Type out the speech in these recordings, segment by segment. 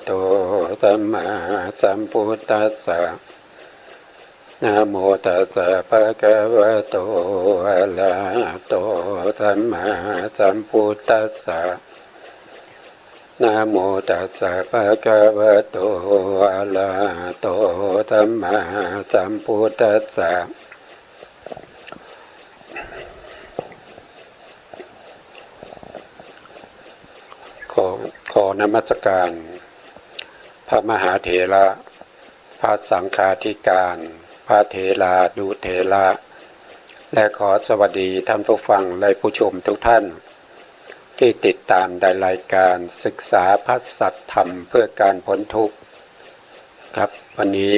โตสัมมาสัมพุทธัสสะนะโมตัสสะภะคะวะโตอะระหะโตสัมมาสัมพุทธัสสะนะโมตัสสะภะคะวะโตอะระหะโตสัมมาสัมพุทธัสสะขอนมัสการพระมหาเถระพระสังฆาธิการพระเถระดุเถระและขอสวัสดีท่านผู้ฟังและผู้ชมทุกท่านที่ติดตามในรายการศึกษาพระสัจธรรมเพื่อการพ้นทุกข์ครับวันนี้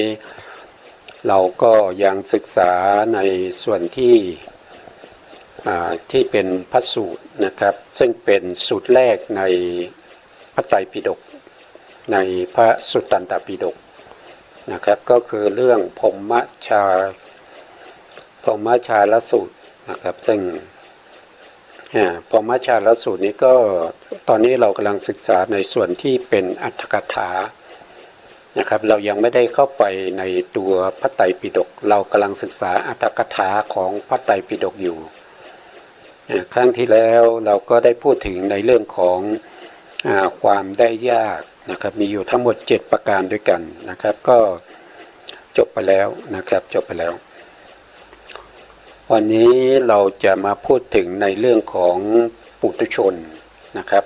เราก็ยังศึกษาในส่วนที่เป็นพระสูตรนะครับซึ่งเป็นสูตรแรกในพระไตรปิฎกในพระสุตตันตปิฎกนะครับก็คือเรื่องพรหมชาลสูตรนะครับซึ่งพรหมชาลสูตรนี้ก็ตอนนี้เรากำลังศึกษาในส่วนที่เป็นอรรถกถานะครับเรายังไม่ได้เข้าไปในตัวพระไตรปิฎกเรากำลังศึกษาอรรถกถาของพระไตรปิฎกอยู่ครั้งที่แล้วเราก็ได้พูดถึงในเรื่องของความได้ยากนะครับมีอยู่ทั้งหมด7ประการด้วยกันนะครับก็จบไปแล้วนะครับจบไปแล้ววันนี้เราจะมาพูดถึงในเรื่องของปุถุชนนะครับ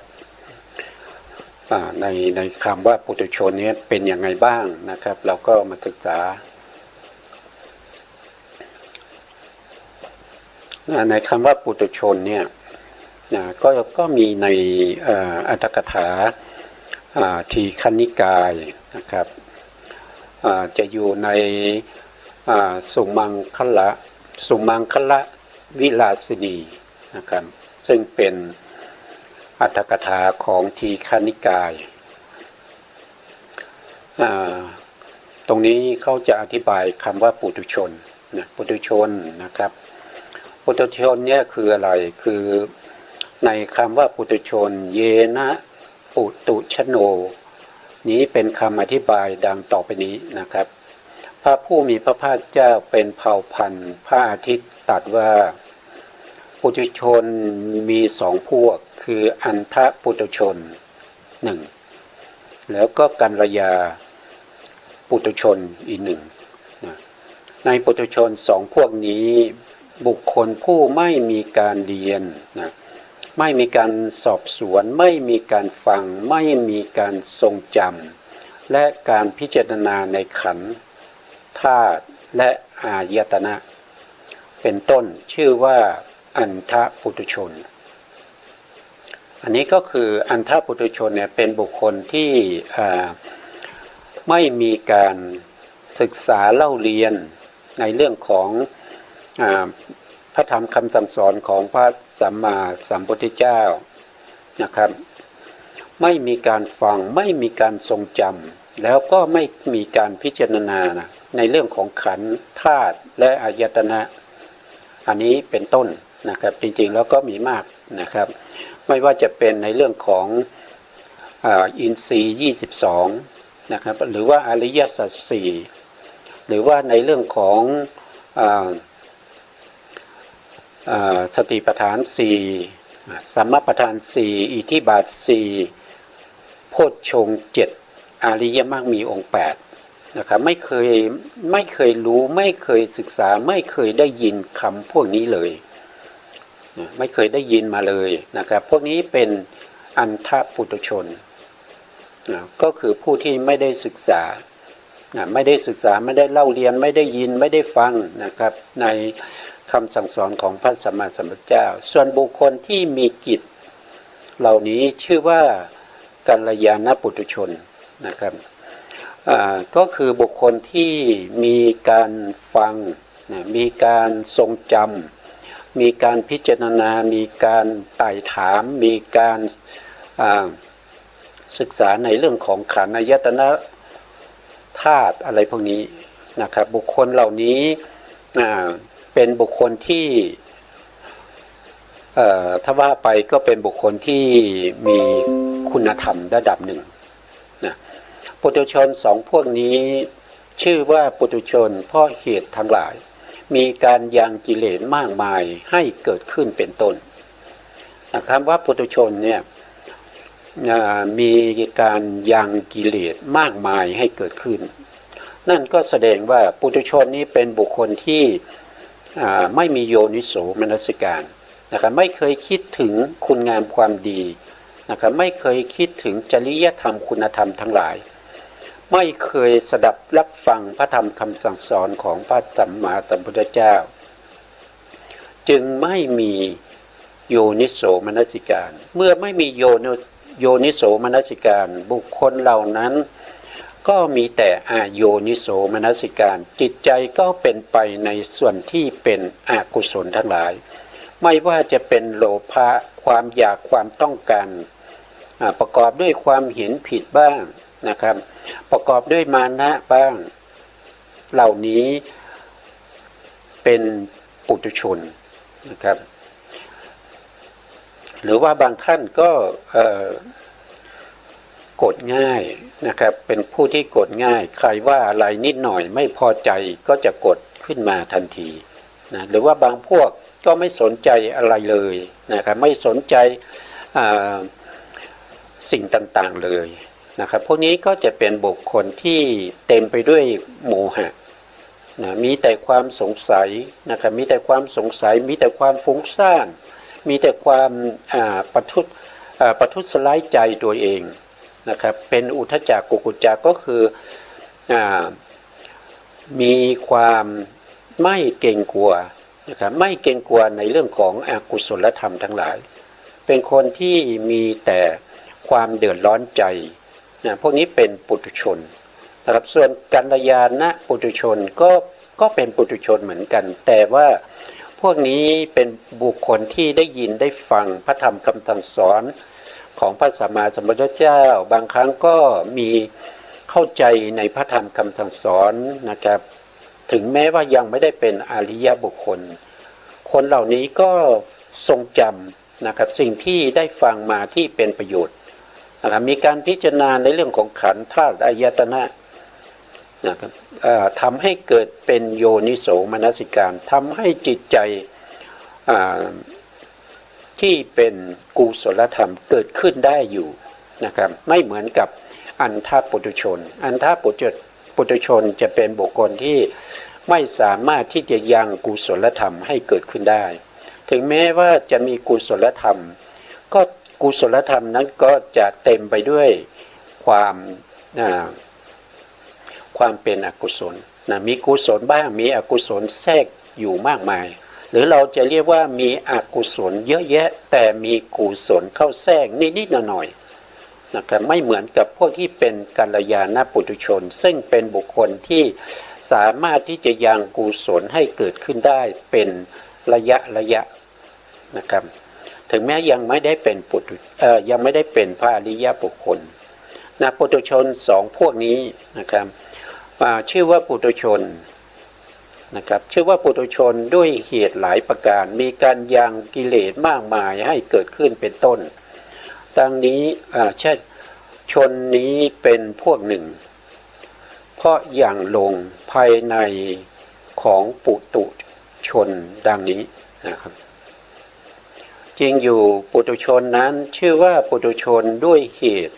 ในคำว่าปุถุชนนี้เป็นยังไงบ้างนะครับเราก็มาศึกษาในคำว่าปุถุชนเนี่ยก็มีในอรรถกถาทีฆนิกายนะครับจะอยู่ในสุมังคละวิลาสินีนะครับซึ่งเป็นอรรถกถาของทีฆนิกายตรงนี้เขาจะอธิบายคำว่าปุถุชนนะปุถุชนนะครับปุถุชนเนี่ยคืออะไรคือในคำว่าปุถุชนเยนะปุตุชโนนี้เป็นคำอธิบายดังต่อไปนี้นะครับพระผู้มีพระภาคเจ้าเป็นเผ่าพันธุ์พระอาทิตย์ตรัสว่าปุถุชนมีสองพวกคืออันทะปุถุชนหนึ่งแล้วก็กัลยาปุถุชนอีกหนึ่งในปุถุชนสองพวกนี้บุคคลผู้ไม่มีการเรียนนะไม่มีการสอบสวนไม่มีการฟังไม่มีการทรงจำและการพิจารณาในขันธ์ธาตุและอายตนะเป็นต้นชื่อว่าอันทะปุถุชนอันนี้ก็คืออันทะปุถุชนเนี่ยเป็นบุคคลที่ไม่มีการศึกษาเล่าเรียนในเรื่องของพระธรรมคำสั่งสอนของพระสัมมาสัมพุทธเจ้านะครับไม่มีการฟังไม่มีการทรงจำแล้วก็ไม่มีการพิจารณานะในเรื่องของขันธ์ธาตุและอายตนะอันนี้เป็นต้นนะครับจริงๆแล้วก็มีมากนะครับไม่ว่าจะเป็นในเรื่องของอินทรีย์22นะครับหรือว่าอริยสัจ4หรือว่าในเรื่องของสติปัฏฐาน4สัมมาปัฏฐาน4อิทธิบาท4โพชฌงค์7อริยมรรคมีองค์8นะครับไม่เคยรู้ไม่เคยศึกษาไม่เคยได้ยินคำพวกนี้เลยไม่เคยได้ยินมาเลยนะครับพวกนี้เป็นอันทะปุถุชนก็คือผู้ที่ไม่ได้ศึกษาไม่ได้เล่าเรียนไม่ได้ยินไม่ได้ฟังนะครับในคำสั่งสอนของพระสัมมาสัมพุทธเจ้าส่วนบุคคลที่มีกิจเหล่านี้ชื่อว่ากัลยาณปุถุชนนะครับก็คือบุคคลที่มีการฟังมีการทรงจำมีการพิจารณามีการไต่ถามมีการศึกษาในเรื่องของขันธ์อายตนะธาตุอะไรพวกนี้นะครับบุคคลเหล่านี้เป็นบุคคลที่ ถ้าว่าไปก็เป็นบุคคลที่มีคุณธรรมระดับหนึ่ง นะปุถุชนสองพวกนี้ชื่อว่าปุถุชนเพราะเหตุทั้งหลายมีการยังกิเลสมากมายให้เกิดขึ้นเป็นต้นนะครับว่าปุถุชนเนี่ยมีการยังกิเลสมากมายให้เกิดขึ้นนั่นก็แสดงว่าปุถุชนนี้เป็นบุคคลที่ไม่มีโยนิโสมนสิการนะครับไม่เคยคิดถึงคุณงามความดีนะครับไม่เคยคิดถึงจริยธรรมคุณธรรมทั้งหลายไม่เคยสดับรับฟังพระธรรมคำสั่งสอนของพระสัมมาสัมพุทธเจ้าจึงไม่มีโยนิโสมนสิการเมื่อไม่มีโยนิโสมนสิการบุคคลเหล่านั้นก็มีแต่อโยนิโสมนสิการจิตใจก็เป็นไปในส่วนที่เป็นอกุศลทั้งหลายไม่ว่าจะเป็นโลภะความอยากความต้องการประกอบด้วยความเห็นผิดบ้างนะครับประกอบด้วยมานะบ้างเหล่านี้เป็นปุถุชนนะครับหรือว่าบางท่านก็โกรธง่ายนะครับเป็นผู้ที่โกรธง่ายใครว่าอะไรนิดหน่อยไม่พอใจก็จะโกรธขึ้นมาทันทีนะหรือว่าบางพวกก็ไม่สนใจอะไรเลยนะครับไม่สนใจสิ่งต่างๆเลยนะครับพวกนี้ก็จะเป็นบุคคลที่เต็มไปด้วยโมหะนะมีแต่ความสงสัยนะครับมีแต่ความสงสัยมีแต่ความฟุ้งซ่านมีแต่ความประทุษร้ายใจตัวเองนะครับเป็นอุทธัจจะกุกุจจะก็คือมีความไม่เกรงกลัวนะครับไม่เกรงกลัวในเรื่องของอกุศลธรรมทั้งหลายเป็นคนที่มีแต่ความเดือดร้อนใจนะพวกนี้เป็นปุถุชนนะครับส่วนกัลยาณปุถุชนก็เป็นปุถุชนเหมือนกันแต่ว่าพวกนี้เป็นบุคคลที่ได้ยินได้ฟังพระธรรมคำสั่งสอนของพระสัมมาสัมพุทธเจ้าบางครั้งก็มีเข้าใจในพระธรรมคำสั่งสอนนะครับถึงแม้ว่ายังไม่ได้เป็นอริยบุคคลคนเหล่านี้ก็ทรงจำนะครับสิ่งที่ได้ฟังมาที่เป็นประโยชน์นะครับมีการพิจารณาในเรื่องของขันธ์ธาตุอายตนะนะครับทำให้เกิดเป็นโยนิโสมนสิการทำให้จิตใจที่เป็นกุศลธรรมเกิดขึ้นได้อยู่นะครับไม่เหมือนกับอันธปุถุชนอันธปุถุชนจะเป็นบุคคลที่ไม่สามารถที่จะยังกุศลธรรมให้เกิดขึ้นได้ถึงแม้ว่าจะมีกุศลธรรมก็กุศลธรรมนั้นก็จะเต็มไปด้วยความเป็นอกุศลนะมีกุศลบ้างมีอกุศลแทรกอยู่มากมายหรือเราจะเรียกว่ามีอกุศลเยอะแยะแต่มีกุศลเข้าแทรกนิดๆหน่อยๆนะครับไม่เหมือนกับพวกที่เป็นกัลยาณปุถุชนซึ่งเป็นบุคคลที่สามารถที่จะยังกุศลให้เกิดขึ้นได้เป็นระยะนะครับถึงแม้ยังไม่ได้เป็นยังไม่ได้เป็นพระอริยบุคคลนะปุถุชนสองพวกนี้นะครับชื่อว่าปุถุชนนะครับชื่อว่าปุถุชนด้วยเหตุหลายประการมีการยังกิเลสมากมายให้เกิดขึ้นเป็นต้นดังนี้เช่นชนนี้เป็นพวกหนึ่งเพราะอย่างลงภายในของปุถุชนดังนี้นะครับจริงอยู่ปุถุชนนั้นชื่อว่าปุถุชนด้วยเหตุ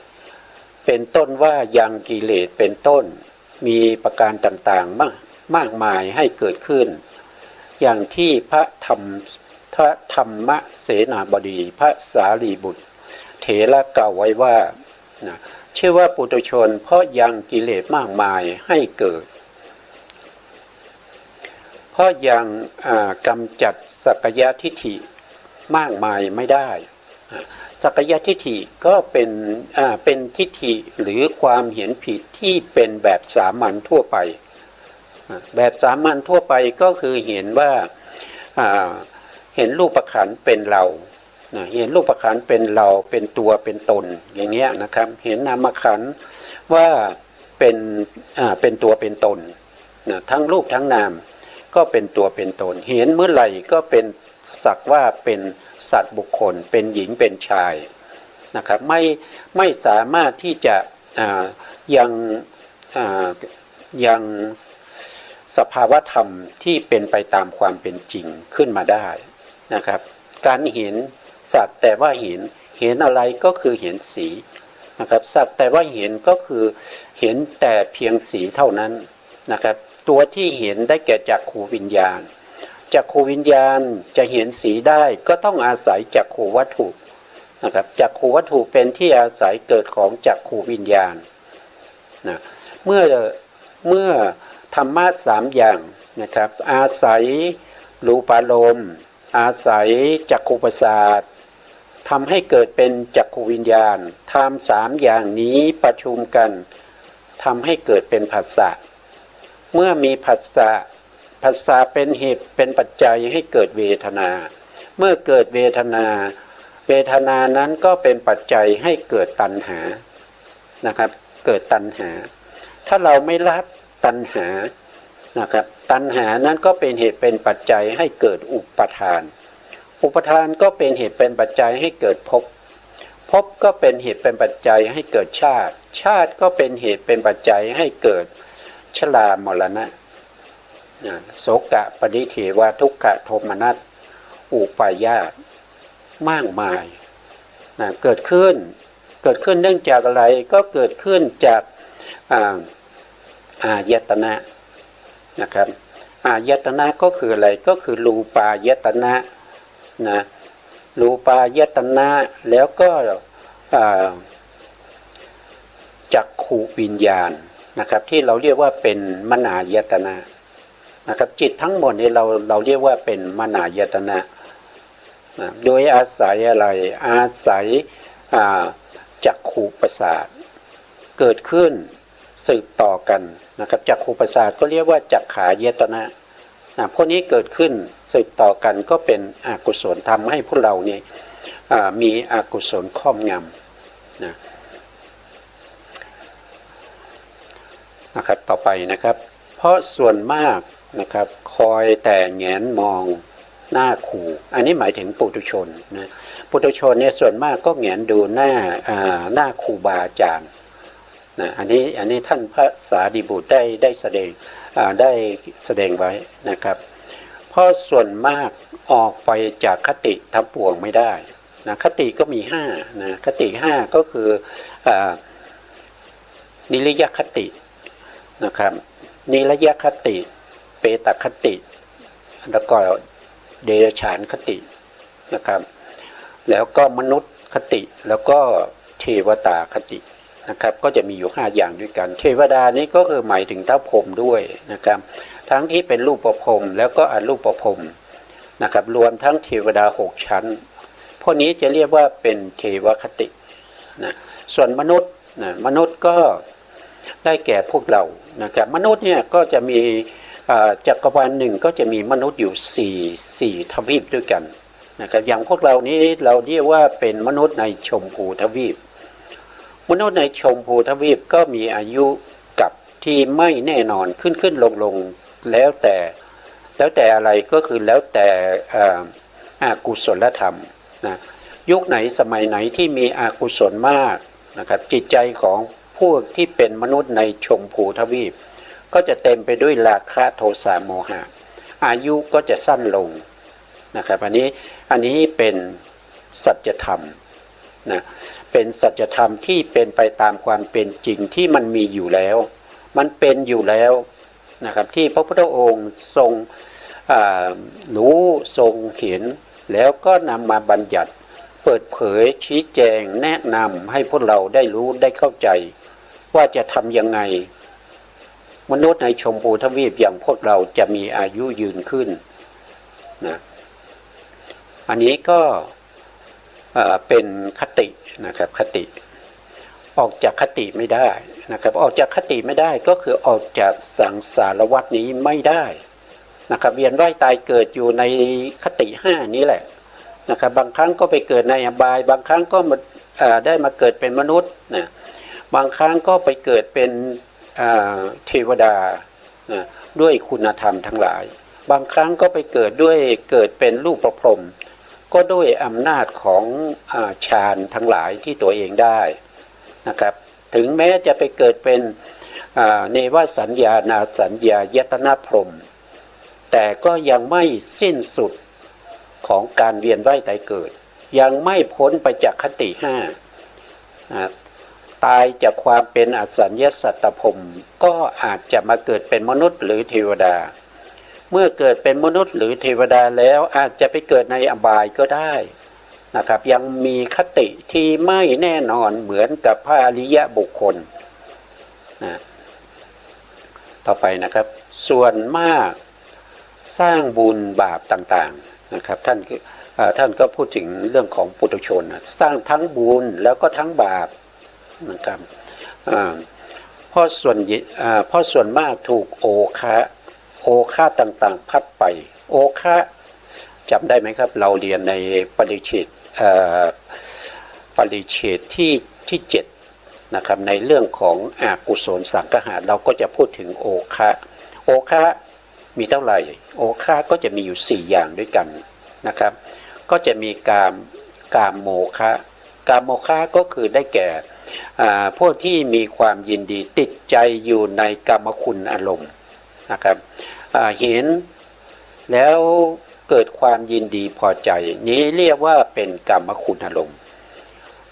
เป็นต้นว่ายังกิเลสเป็นต้นมีประการต่างๆมากมายให้เกิดขึ้นอย่างที่พระธรรมเสนาบดีพระสารีบุตรเถระกล่าวไว้ว่าชื่อว่าปุถุชนเพราะยังกิเลสมากมายให้เกิดเพราะยังกำจัดสักยทิฏฐิมากมายไม่ได้สักยทิฏฐิก็เป็นทิฏฐิหรือความเห็นผิดที่เป็นแบบสามัญทั่วไปแบบสามัญทั่วไปก็คือเห็นว่าเห็นรูปขันธ์เป็นเราเห็นรูปขันธ์เป็นเราเป็นตัวเป็นตนอย่างเงี้ยนะครับเห็นนามขันธ์ว่าเป็นตัวเป็นตนทั้งรูปทั้งนามก็เป็นตัวเป็นตนเห็นเมื่อไหร่ก็เป็นสักว่าเป็นสัตว์บุคคลเป็นหญิงเป็นชายนะครับไม่สามารถที่จะ ยังยังสภาวธรรมที่เป็นไปตามความเป็นจริงขึ้นมาได้นะครับการเห็นสักแต่ว่าเห็นอะไรก็คือเห็นสีนะครับสักแต่ว่าเห็นก็คือเห็นแต่เพียงสีเท่านั้นนะครับตัวที่เห็นได้แก่จักขูวิญญาณจักขูวิญญาณจะเห็นสีได้ก็ต้องอาศัยจักขูวัตถุนะครับจักขูวัตถุเป็นที่อาศัยเกิดของจักขูวิญญาณนะเมื่อธรรมะสามอย่างนะครับอาศัยรูปารมณ์อาศัยจักขุประสาททำให้เกิดเป็นจักขูวิญญาณทำสามอย่างนี้ประชุมกันทำให้เกิดเป็นผัสสะเมื่อมีผัสสะเป็นเหตุเป็นปัจจัยให้เกิดเวทนาเมื่อเกิดเวทนานั้นก็เป็นปัจจัยให้เกิดตัณหานะครับเกิดตัณหาถ้าเราไม่ละตัณหานะครับตัณหานั้นก็เป็นเหตุเป็นปัจจัยให้เกิดอุปาทานก็เป็นเหตุเป็นปัจจัยให้เกิดภพก็เป็นเหตุเป็นปัจจัยให้เกิดชาติก็เป็นเหตุเป็นปัจจัยให้เกิดชรามรณะโสกะปริเทวทุกขโทมนัสอุปายาตมากมายเกิดขึ้นเนื่องจากอะไรก็เกิดขึ้นจากอายตนะนะครับอายตนะก็คืออะไรก็คือรูปายตนะนะรูปายตนะแล้วก็จักขุวิญญาณนะครับที่เราเรียกว่าเป็นมนายตนะนะครับจิตทั้งหมดนี้เราเรียกว่าเป็นมนายตนะโดยอาศัยอะไรอาศัยจักขุประสาทเกิดขึ้นสืบต่อกันนะครับจักขุประสาทก็เรียกว่าจักขายตนะพวกนี้เกิดขึ้นสืบต่อกันก็เป็นอกุศลทำให้พวกเราเนี่ยมีอกุศลครอบงำนะครับต่อไปนะครับเพราะส่วนมากนะครับคอยแต่แงนมองหน้าครูอันนี้หมายถึงปุถุชนนะปุถุชนเนี่ยส่วนมากก็แงนดูหน้าครูบาอาจารย์นะอันนี้ท่านพระสารีบุตรได้แสดงไว้นะครับเพราะส่วนมากออกไปจากคติทั้งปวงไม่ได้นะคติก็มี5นะคติ5ก็คือนิริยคตินะครับนิรยคติเปตคติแล้วก็เดรัจฉานคตินะครับแล้วก็มนุษย์คติแล้วก็เทวตาคตินะครับก็จะมีอยู่5อย่างด้วยกันเทวดานี้ก็คือหมายถึงเท้าพรหมด้วยนะครับทั้งที่เป็นรูปพรหมแล้วก็อรูปพรหมนะครับรวมทั้งเทวดา6ชั้นพวกนี้จะเรียกว่าเป็นเทวคตินะส่วนมนุษย์มนุษย์ก็ได้แก่พวกเรานะครับมนุษย์เนี่ยก็จะมีจักรวาลหนึ่งก็จะมีมนุษย์อยู่4ทวีปด้วยกันนะครับอย่างพวกเรานี้เราเรียกว่าเป็นมนุษย์ในชมพูทวีปมนุษย์ในชมพูทวีปก็มีอายุกับที่ไม่แน่นอนขึ้นลงแล้วแต่อะไรก็คือแล้วแต่อกุศลธรรมนะยุคไหนสมัยไหนที่มีอกุศลมากนะครับจิตใจของพวกที่เป็นมนุษย์ในชมพูทวีปก็จะเต็มไปด้วยราคะโทสะโมหะอายุก็จะสั้นลงนะครับอันนี้เป็นสัจธรรมนะเป็นสัจธรรมที่เป็นไปตามความเป็นจริงที่มันมีอยู่แล้วมันเป็นอยู่แล้วนะครับที่พระพุทธองค์ทรงรู้ทรงเห็นแล้วก็นำมาบัญญัติเปิดเผยชี้แจงแนะนำให้พวกเราได้รู้ได้เข้าใจว่าจะทำยังไงมนุษย์ในชมพูทวีปอย่างพวกเราจะมีอายุยืนขึ้นนะอันนี้ก็เป็นคตินะครับคติออกจากคติไม่ได้นะครับออกจากคติไม่ได้ก็คือออกจากสังสารวัฏนี้ไม่ได้นะครับเวียนว่ายตายเกิดอยู่ในคติ5นี้แหละนะครับบางครั้งก็ไปเกิดในอบายบางครั้งก็ได้มาเกิดเป็นมนุษย์นะบางครั้งก็ไปเกิดเป็นเทวดาด้วยคุณธรรมทั้งหลายบางครั้งก็ไปเกิดเป็นรูปประพรหมก็ด้วยอำนาจของฌานทั้งหลายที่ตัวเองได้นะครับ ถึงแม้จะไปเกิดเป็นเนวสัญญานาสัญญายตนะพรหมแต่ก็ยังไม่สิ้นสุดของการเวียนว่ายตายเกิดยังไม่พ้นไปจากคติห้าตายจากความเป็นอสัญญสัตตพรหมก็อาจจะมาเกิดเป็นมนุษย์หรือเทวดาเมื่อเกิดเป็นมนุษย์หรือเทวดาแล้วอาจจะไปเกิดในอบายก็ได้นะครับยังมีคติที่ไม่แน่นอนเหมือนกับพระอริยะบุคคลนะต่อไปนะครับส่วนมากสร้างบุญบาปต่างๆนะครับท่านก็พูดถึงเรื่องของปุถุชนสร้างทั้งบุญแล้วก็ทั้งบาปนะครับเพราะส่วนมากถูกโอฆะต่างๆพัดไปโอฆะจำได้ไหมครับเราเรียนในปริเฉดที่7นะครับในเรื่องของอกุศลสังคหะเราก็จะพูดถึงโอฆะมีเท่าไหร่โอฆะก็จะมีอยู่4อย่างด้วยกันนะครับก็จะมีกามโมฆะก็คือได้แก่พวกที่มีความยินดีติดใจอยู่ในกามคุณอารมณ์นะครับเห็นแล้วเกิดความยินดีพอใจนี้เรียกว่าเป็นกามคุณอารมณ์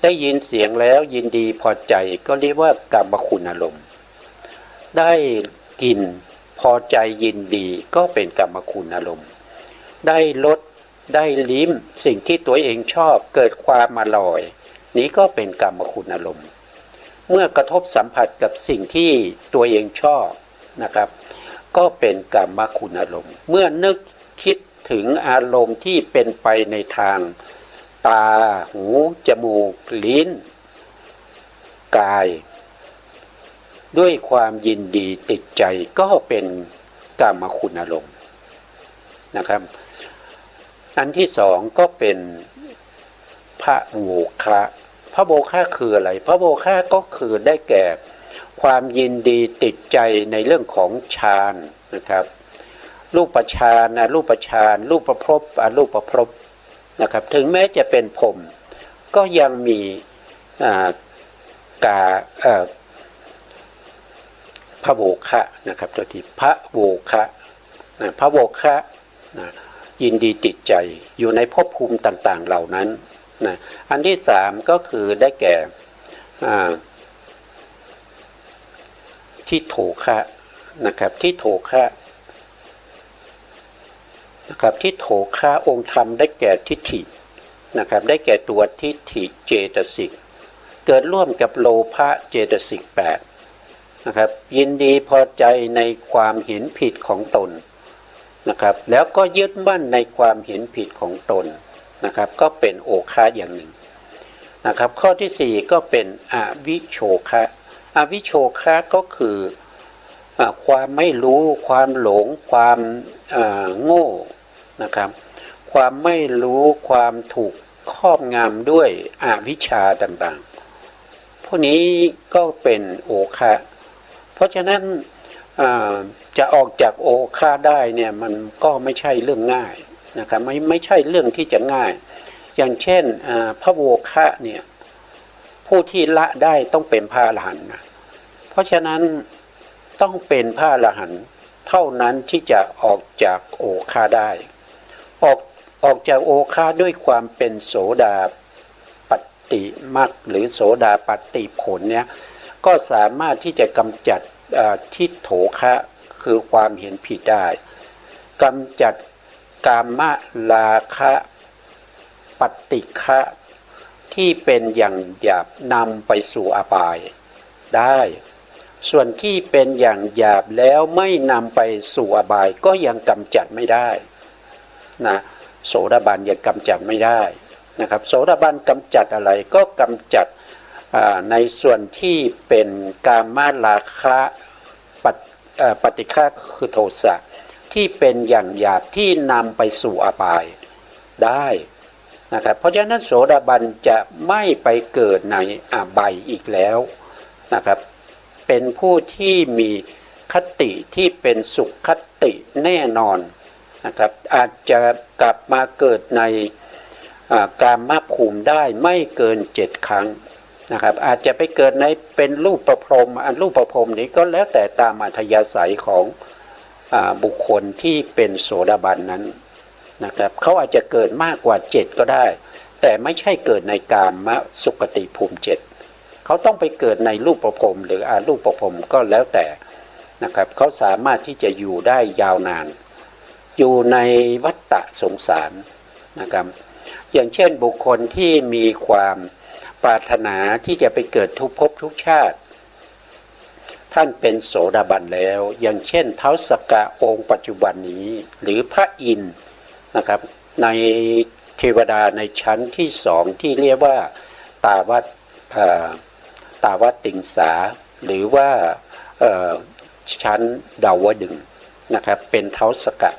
ได้ยินเสียงแล้วยินดีพอใจก็เรียกว่ากามคุณอารมณ์ได้กลิ่นพอใจยินดีก็เป็นกามคุณอารมณ์ได้รสได้ลิ้มสิ่งที่ตัวเองชอบเกิดความอร่อยนี้ก็เป็นกามคุณอารมณ์เมื่อกระทบสัมผัสกับสิ่งที่ตัวเองชอบนะครับก็เป็นกามคุณอารมณ์เมื่อนึกคิดถึงอารมณ์ที่เป็นไปในทางตาหูจมูกลิ้นกายด้วยความยินดีติดใจก็เป็นกามคุณอารมณ์นะครับอันที่สองก็เป็นพระโมฆะคืออะไรพระโมฆะก็คือได้แก่ความยินดีติดใจในเรื่องของฌานนะครับรูปฌานอรูปฌานรูปภพอรูปภพนะครับถึงแม้จะเป็นพรหมก็ยังมีพระโมฆะนะครับตัวที่พระโมฆะยินดีติดใจอยู่ในภพภูมิต่างๆเหล่านั้นนะอันที่สามก็คือได้แก่ทิฏโถคะนะครับทิฏโถคะนะครับทิฏโถคะองค์ธรรมได้แก่ทิฏฐินะครับได้แก่ตัวทิฏฐิเจตสิกเกิดร่วมกับโลภะเจตสิก8นะครับยินดีพอใจในความเห็นผิดของตนนะครับแล้วก็ยึดมั่นในความเห็นผิดของตนนะครับก็เป็นโอฆะอย่างหนึ่งนะครับข้อที่4ก็เป็นอวิโชคะก็คือความไม่รู้ความหลงความโง่นะครับความไม่รู้ความถูกครอบงำด้วยอวิชชาต่างๆพวกนี้ก็เป็นโอฆะเพราะฉะนั้นจะออกจากโอฆะได้เนี่ยมันก็ไม่ใช่เรื่องง่ายนะครับไม่ใช่เรื่องที่จะง่ายอย่างเช่นพระโมฆะเนี่ยผู้ที่ละได้ต้องเป็นพระอรหันต์นะเพราะฉะนั้นต้องเป็นพระอรหันต์เท่านั้นที่จะออกจากโอฆะได้ออกจากโอฆะด้วยความเป็นโสดาปัตติมรรคหรือโสดาปัตติผลเนี่ยก็สามารถที่จะกำจัดทิฏโถคะคือความเห็นผิดได้กำจัดกามราคะปฏิฆะที่เป็นอย่างหยาบนำไปสู่อบายได้ส่วนที่เป็นอย่างหยาบแล้วไม่นำไปสู่อบายก็ยังกำจัดไม่ได้นะโสดาบันยังกำจัดไม่ได้นะครับโสดาบันกำจัดอะไรก็กำจัดในส่วนที่เป็นกามราคะปฏิฆะคือโทสะที่เป็นอย่างหยาบที่นำไปสู่อบายได้นะครับเพราะฉะนั้นโสดาบันจะไม่ไปเกิดในอบายอีกแล้วนะครับเป็นผู้ที่มีคติที่เป็นสุขคติแน่นอนนะครับอาจจะกลับมาเกิดในกามภูมิได้ไม่เกิน7 ครั้ง นะครับอาจจะไปเกิดในเป็นรูปประพรหมรูปประพรหมนี้ก็แล้วแต่ตามอัธยาศัยของบุคคลที่เป็นโสดาบันนั้นนะครับเขาอาจจะเกิดมากกว่า7ก็ได้แต่ไม่ใช่เกิดในกามสุคติภูมิ7เขาต้องไปเกิดในรูปประพรหมหรือรูปประพรหมก็แล้วแต่นะครับเขาสามารถที่จะอยู่ได้ยาวนานอยู่ในวัฏฏะสงสารนะครับอย่างเช่นบุคคลที่มีความปรารถนาที่จะไปเกิดทุกภพทุกชาติท่านเป็นโสดาบันแล้วอย่างเช่นท้าวสักกะองค์ปัจจุบันนี้หรือพระอินทร์นะครับในเทวดาในชั้นที่สองที่เรียกว่าตาวติงสาหรือว่าชั้นดาวดึงส์นะครับเป็นท้าวสักกะ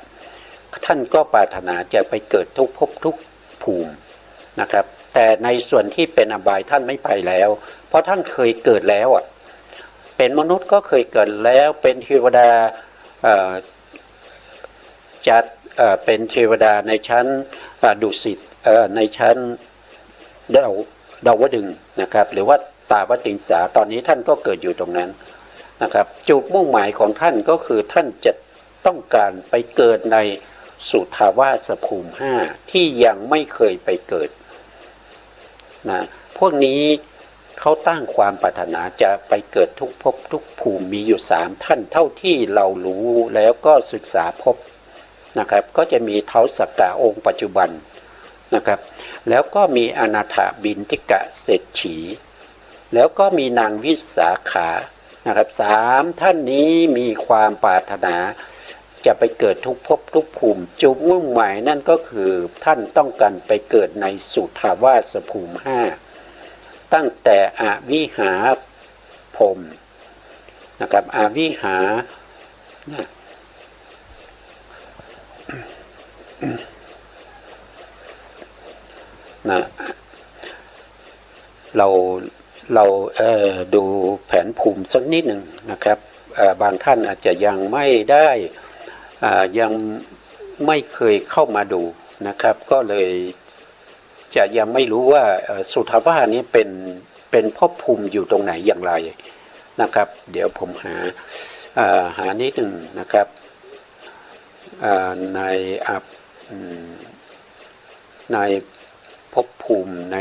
ท่านก็ปรารถนาจะไปเกิดทุกภพทุกภูมินะครับแต่ในส่วนที่เป็นอบายท่านไม่ไปแล้วเพราะท่านเคยเกิดแล้วเป็นมนุษย์ก็เคยเกิดแล้วเป็นเทวดาจะเป็นเทวดาในชั้นดุสิตในชั้นดาวดึงส์นะครับหรือว่าตาวติงสาตอนนี้ท่านก็เกิดอยู่ตรงนั้นนะครับจุดมุ่งหมายของท่านก็คือท่านจะต้องการไปเกิดในสุทาวาสภูมิ5ที่ยังไม่เคยไปเกิดนะพวกนี้เขาตั้งความปรารถนาจะไปเกิดทุกภพทุกภูมิมีอยู่3ท่านเท่าที่เรารู้แล้วก็ศึกษาพบนะครับก็จะมีท้าวสักกะองค์ปัจจุบันนะครับแล้วก็มีอนาถบิณฑิกะเศรษฐีแล้วก็มีนางวิสาขานะครับ3ท่านนี้มีความปรารถนาจะไปเกิดทุกภพทุกภูมิจุดมุ่งหมายนั่นก็คือท่านต้องการไปเกิดในสุทาวาสภูมิ5ตั้งแต่อวิหาพรหมนะครับอวิหานะเราดูแผนภูมิสักนิดหนึ่งนะครับบางท่านอาจจะยังไม่ได้ยังไม่เคยเข้ามาดูนะครับก็เลยจะยังไม่รู้ว่าสุทาวาสนี้เป็นภพภูมิอยู่ตรงไหนอย่างไรนะครับเดี๋ยวผมหานิดหนึ่งนะครับในภพภูมิใน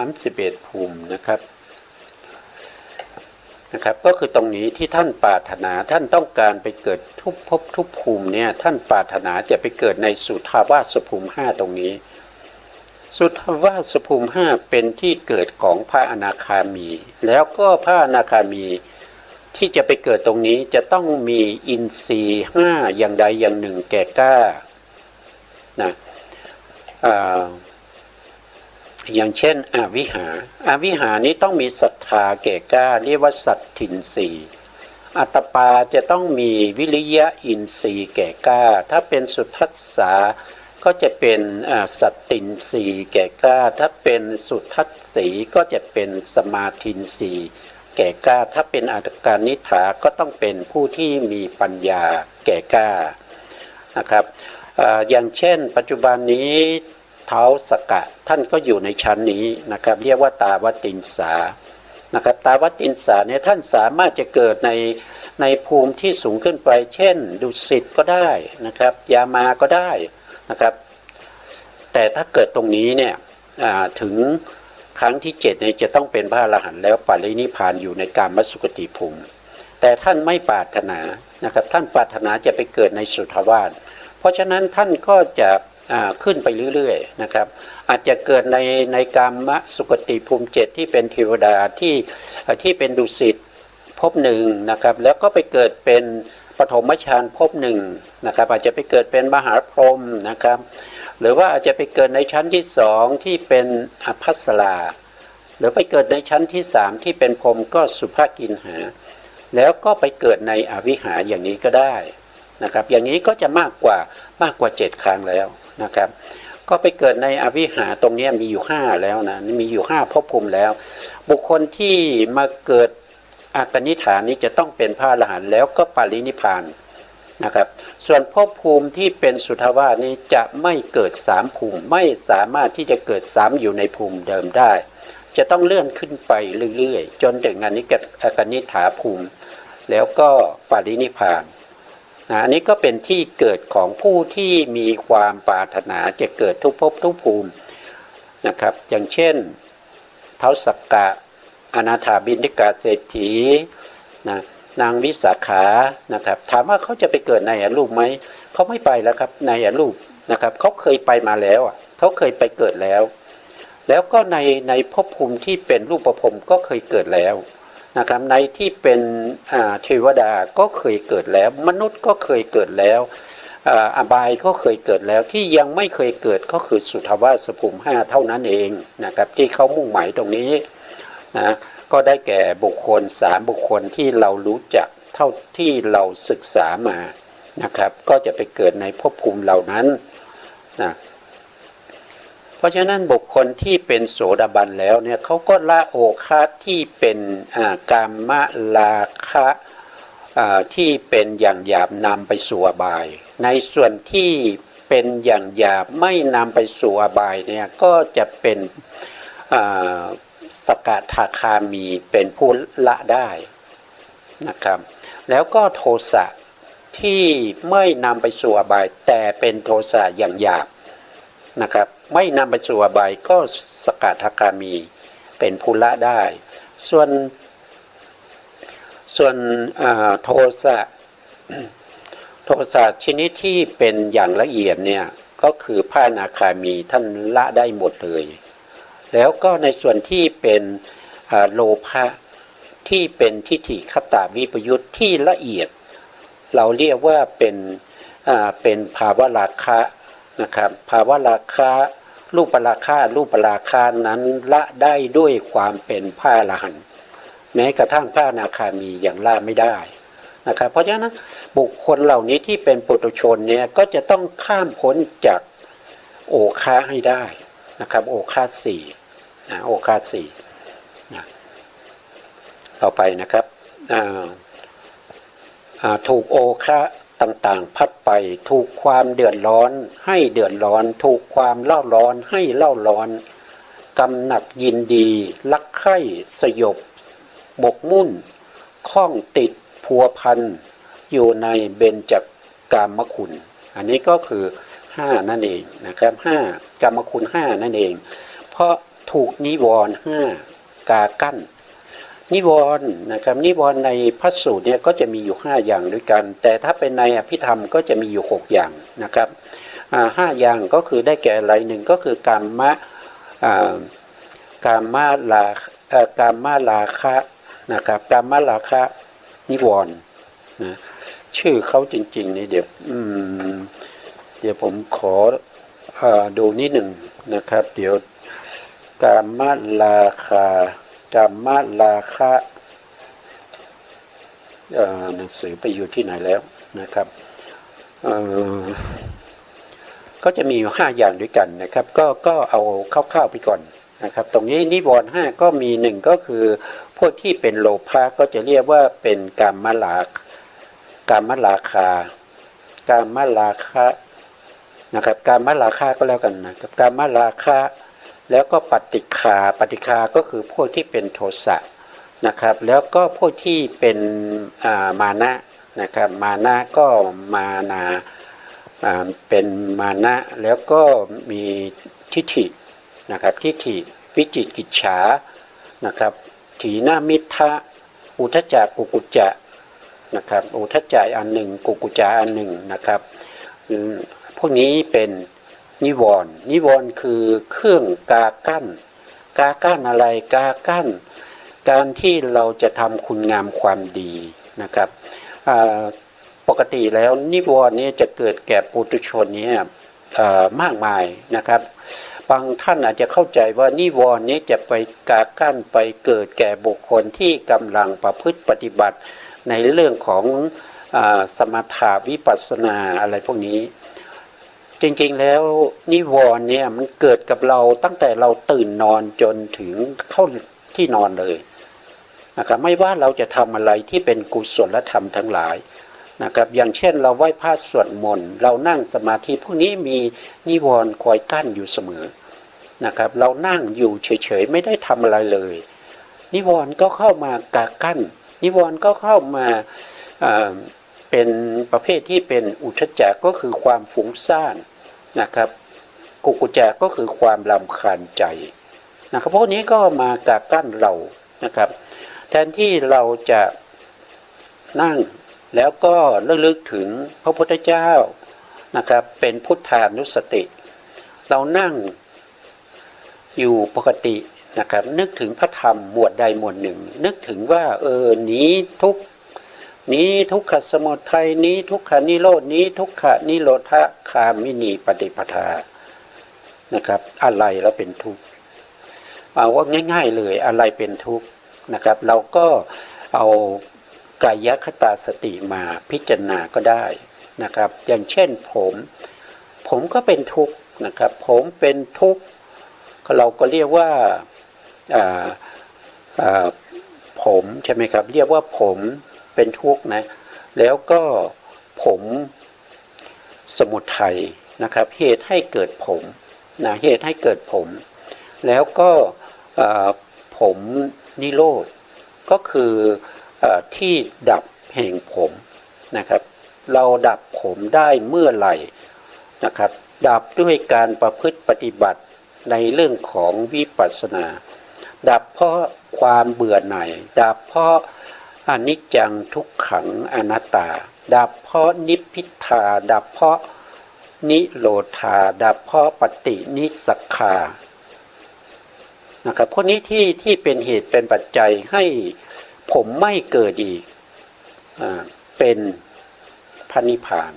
31ภูมินะครับก็คือตรงนี้ที่ท่านปรารถนาท่านต้องการไปเกิดทุกภพทุกภูมิเนี่ยท่านปรารถนาจะไปเกิดในสุทาวาสภูมิ5ตรงนี้สุทาวาสภูมิ5เป็นที่เกิดของพระอนาคามีแล้วก็พระอนาคามีที่จะไปเกิดตรงนี้จะต้องมีอินทรีย์5อย่างใดอย่างหนึ่งแก่กล้านะอย่างเช่นอวิหานี้ต้องมีศรัทธาแก่กล้าเรียกว่าสัตถินทรีย์อัตตปาจะต้องมีวิริยะอินทรีย์แก่กล้าถ้าเป็นสุทัสสาก็จะเป็นสัตตินทรีย์แก่กล้าถ้าเป็นสุทัสสีก็จะเป็นสมาธินทรีย์แก่กล้าถ้าเป็นอัตตการนิฐาก็ต้องเป็นผู้ที่มีปัญญาแก่กล้านะครับอย่างเช่นปัจจุบันนี้ท้าวสักกะท่านก็อยู่ในชั้นนี้นะครับเรียกว่าตาวตินสานะครับตาวตินสาเนี่ยท่านสามารถจะเกิดในภูมิที่สูงขึ้นไปเช่นดุสิตก็ได้นะครับยามาก็ได้นะครับแต่ถ้าเกิดตรงนี้เนี่ยถึงครั้งที่7เนี่ยจะต้องเป็นพระอรหันต์แล้วปรินิพพานอยู่ในกามสุคติภูมิแต่ท่านไม่ปรารถนานะครับท่านปรารถนาจะไปเกิดในสุทาวาสเพราะฉะนั้นท่านก็จะขึ้นไปเรื่อยๆนะครับอาจจะเกิดในกามสุคติภูมิ7ที่เป็นเทวดาที่เป็นดุสิตภพหนึ่งนะครับแล้วก็ไปเกิดเป็นปฐมฌานภพหนึ่งนะครับอาจจะไปเกิดเป็นมหาพรหมนะครับหรือว่าอาจจะไปเกิดในชั้นที่2ที่เป็นอภัสราหรือไปเกิดในชั้นที่3ที่เป็นพรหมก็สุภกินหาแล้วก็ไปเกิดในอวิหาอย่างนี้ก็ได้นะครับอย่างนี้ก็จะมากกว่า7ครั้งแล้วนะครับก็ไปเกิดในอวิหาตรงนี้มีอยู่5แล้วนะมีอยู่5ภพภูมิแล้วบุคคลที่มาเกิดอากนิฐานนี้จะต้องเป็นพระอรหันต์แล้วก็ปรินิพพานนะครับส่วนภพภูมิที่เป็นสุทาวาสนี้จะไม่เกิด3ภูมิไม่สามารถที่จะเกิดซ้ำอยู่ในภูมิเดิมได้ จะต้องเลื่อนขึ้นไปเรื่อยๆจนถึงกนิษฐาภูมิแล้วก็ปรินิพพานนะอันนี้ก็เป็นที่เกิดของผู้ที่มีความปรารถนาจะเกิดทุกภพทุกภูมินะครับอย่างเช่นท้าวสักกะอนาถาบิณฑิกาเศรษฐีนะนางวิสาขานะครับถามว่าเขาจะไปเกิดในอรูปไหมเขาไม่ไปแล้วครับในอรูปนะครับเขาเคยไปมาแล้วเขาเคยไปเกิดแล้วแล้วก็ในภพภูมิที่เป็นรูปภพก็เคยเกิดแล้วนะครับในที่เป็นเทวดาก็เคยเกิดแล้วมนุษย์ก็เคยเกิดแล้วอบายก็เคยเกิดแล้วที่ยังไม่เคยเกิดก็คือสุทธาวาสภูมิ5เท่านั้นเองนะครับที่เขามุ่งหมายตรงนี้นะก็ได้แก่บุคคล3บุคคลที่เรารู้จักเท่าที่เราศึกษามานะครับก็จะไปเกิดในภพภูมิเหล่านั้นนะเพราะฉะนั้นบุคคลที่เป็นโสดาบันแล้วเนี่ยเขาก็ละโอคาที่เป็นกามราคะที่เป็นอย่างหยาบนำไปสู่อบายในส่วนที่เป็นอย่างหยาบไม่นำไปสู่อบายเนี่ยก็จะเป็นสกทาคามีเป็นผู้ละได้นะครับแล้วก็โทสะที่ไม่นำไปสู่อบายแต่เป็นโทสะอย่างหยาบนะครับไม่นำไปสู่อบายก็สกทาคามีเป็นผู้ละได้ส่วนโทสะชนิดที่เป็นอย่างละเอียดเนี่ยก็คือพระอนาคามีท่านละได้หมดเลยแล้วก็ในส่วนที่เป็นโลภะที่เป็นทิฏฐิคตวิปยุตที่ละเอียดเราเรียกว่าเป็นภาวะราคะนะครับภาวะราคะรูปราคะนั้นละได้ด้วยความเป็นพระอรหันต์แม้กระทั่งพระอนาคามียังละไม่ได้นะครับเพราะฉะนั้นบุคคลเหล่านี้ที่เป็นปุถุชนเนี่ยก็จะต้องข้ามพ้นจากโอคาให้ได้นะครับโอคาสี่นะโอคาสี่นะต่อไปนะครับถูกโอคะต่างๆพัดไปถูกความเดือดร้อนให้เดือดร้อนถูกความเล่าร้อนให้เล่าร้อนกำหนัดยินดีรักใคร่สยบบกมุ่นข้องติดพัวพันอยู่ในเบญจกามคุณอันนี้ก็คือ5นั่นเองนะครับ5กามคุณ5นั่นเองเพราะถูกนิวรณ์5กากั้นนิวรณ์นะครับนิวรณ์ในพระสูตรเนี่ยก็จะมีอยู่5อย่างด้วยกันแต่ถ้าเป็นในอภิธรรมก็จะมีอยู่6อย่างนะครับ5อย่างก็คือได้แก่อะไรหนึ่งก็คือกามราคะนะครับกามราคะนิวรณ์นะชื่อเขาจริงๆนี่เดี๋ยวผมขอดูนิดหนึ่งนะครับเดี๋ยวกามราคะหนังสือไปอยู่ที่ไหนแล้วนะครับก็จะมีอยู่5อย่างด้วยกันนะครับก็เอาคร่าวๆไปก่อนนะครับตรงนี้นิวรณ์5ก็มี1ก็คือพวกที่เป็นโลภะก็จะเรียกว่าเป็นกามราคะนะครับกามราคะก็แล้วกันนะครับกามราคะแล้วก็ปฏิฆาก็คือพวกที่เป็นโทสะนะครับแล้วก็พวกที่เป็นมานะนะครับมานะก็มานาเป็นมานะแล้วก็มีทิฏฐินะครับทิฏฐิวิจิกิจฉานะครับถีนมิทธะอุทจจะกุกุจจะนะครับอุทจจะอันหนึ่งกุกุจจะอันหนึ่งนะครับพวกนี้เป็นนิวรณ์คือเครื่องกากั้นอะไรกากั้นการที่เราจะทำคุณงามความดีนะครับปกติแล้วนิวรณ์นี้จะเกิดแก่ปุถุชนเนี่ยมากมายนะครับบางท่านอาจจะเข้าใจว่านิวรณ์นี้จะไปกากั้นไปเกิดแก่บุคคลที่กำลังประพฤติปฏิบัติในเรื่องของสมถะวิปัสสนาอะไรพวกนี้จริงๆแล้วนิวรณ์เนี่ยมันเกิดกับเราตั้งแต่เราตื่นนอนจนถึงเข้าที่นอนเลยนะครับไม่ว่าเราจะทำอะไรที่เป็นกุศลธรรมทั้งหลายนะครับอย่างเช่นเราไหว้พระสวดมนต์เรานั่งสมาธิพวกนี้มีนิวรณ์คอยกั้นอยู่เสมอ นะครับเรานั่งอยู่เฉยๆไม่ได้ทำอะไรเลยนิวรณ์ก็เข้ามากากั้นนิวรณ์ก็เข้ามาเป็นประเภทที่เป็นอุทธัจจะก็คือความฟุ้งซ่านนะครับกุกุจจะก็คือความรำคาญใจนะครับพวกนี้ก็มากากั้นเรานะครับแทนที่เราจะนั่งแล้วก็ระลึกถึงพระพุทธเจ้านะครับเป็นพุทธานุสติเรานั่งอยู่ปกตินะครับนึกถึงพระธรรมหมวดใดหมวดหนึ่งนึกถึงว่านี้ทุกนี้ทุกขสมุทัยนี้ทุกขานิโรดนี้ทุกขานิโรธคามินีปฏิปทานะครับอะไรแล้วเป็นทุกข์เอาว่าง่ายๆเลยอะไรเป็นทุกข์นะครับเราก็เอากายคตาสติมาพิจารณาก็ได้นะครับอย่างเช่นผมก็เป็นทุกข์นะครับผมเป็นทุกข์เราก็เรียกว่าผมใช่ไหมครับเรียกว่าผมเป็นทุกข์นะแล้วก็ผมสมุทัยนะครับเหตุให้เกิดผมนะเหตุให้เกิดผมแล้วก็ผมนิโรธก็คือที่ดับแห่งผมนะครับเราดับผมได้เมื่อไหร่นะครับดับด้วยการประพฤติปฏิบัติในเรื่องของวิปัสสนาดับเพราะความเบื่อหน่ายดับเพราะอนิจจังทุกขังอนัตตาดับเพราะนิพพิทาดับเพราะนิโรธาดับเพราะปฏินิสสขานะครับพวกนี้ที่เป็นเหตุเป็นปัจจัยให้ผมไม่เกิดอีกเป็นพระนิพพาน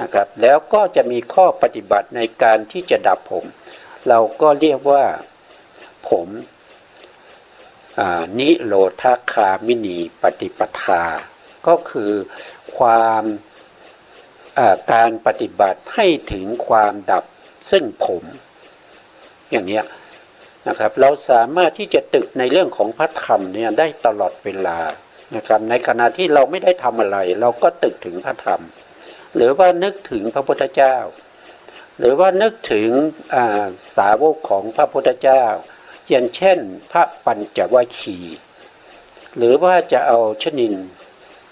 นะครับแล้วก็จะมีข้อปฏิบัติในการที่จะดับผมเราก็เรียกว่าผมนิโรธคามินีปฏิปทาก็คือความการปฏิบัติให้ถึงความดับซึ่งผมอย่างนี้นะครับเราสามารถที่จะตึกในเรื่องของพระธรรมเนี่ยได้ตลอดเวลานะครับในขณะที่เราไม่ได้ทำอะไรเราก็ตึกถึงพระธรรมหรือว่านึกถึงพระพุทธเจ้าหรือว่านึกถึงสาวกของพระพุทธเจ้าอย่างเช่นพระปัญจวัคคีย์หรือว่าจะเอาชนิน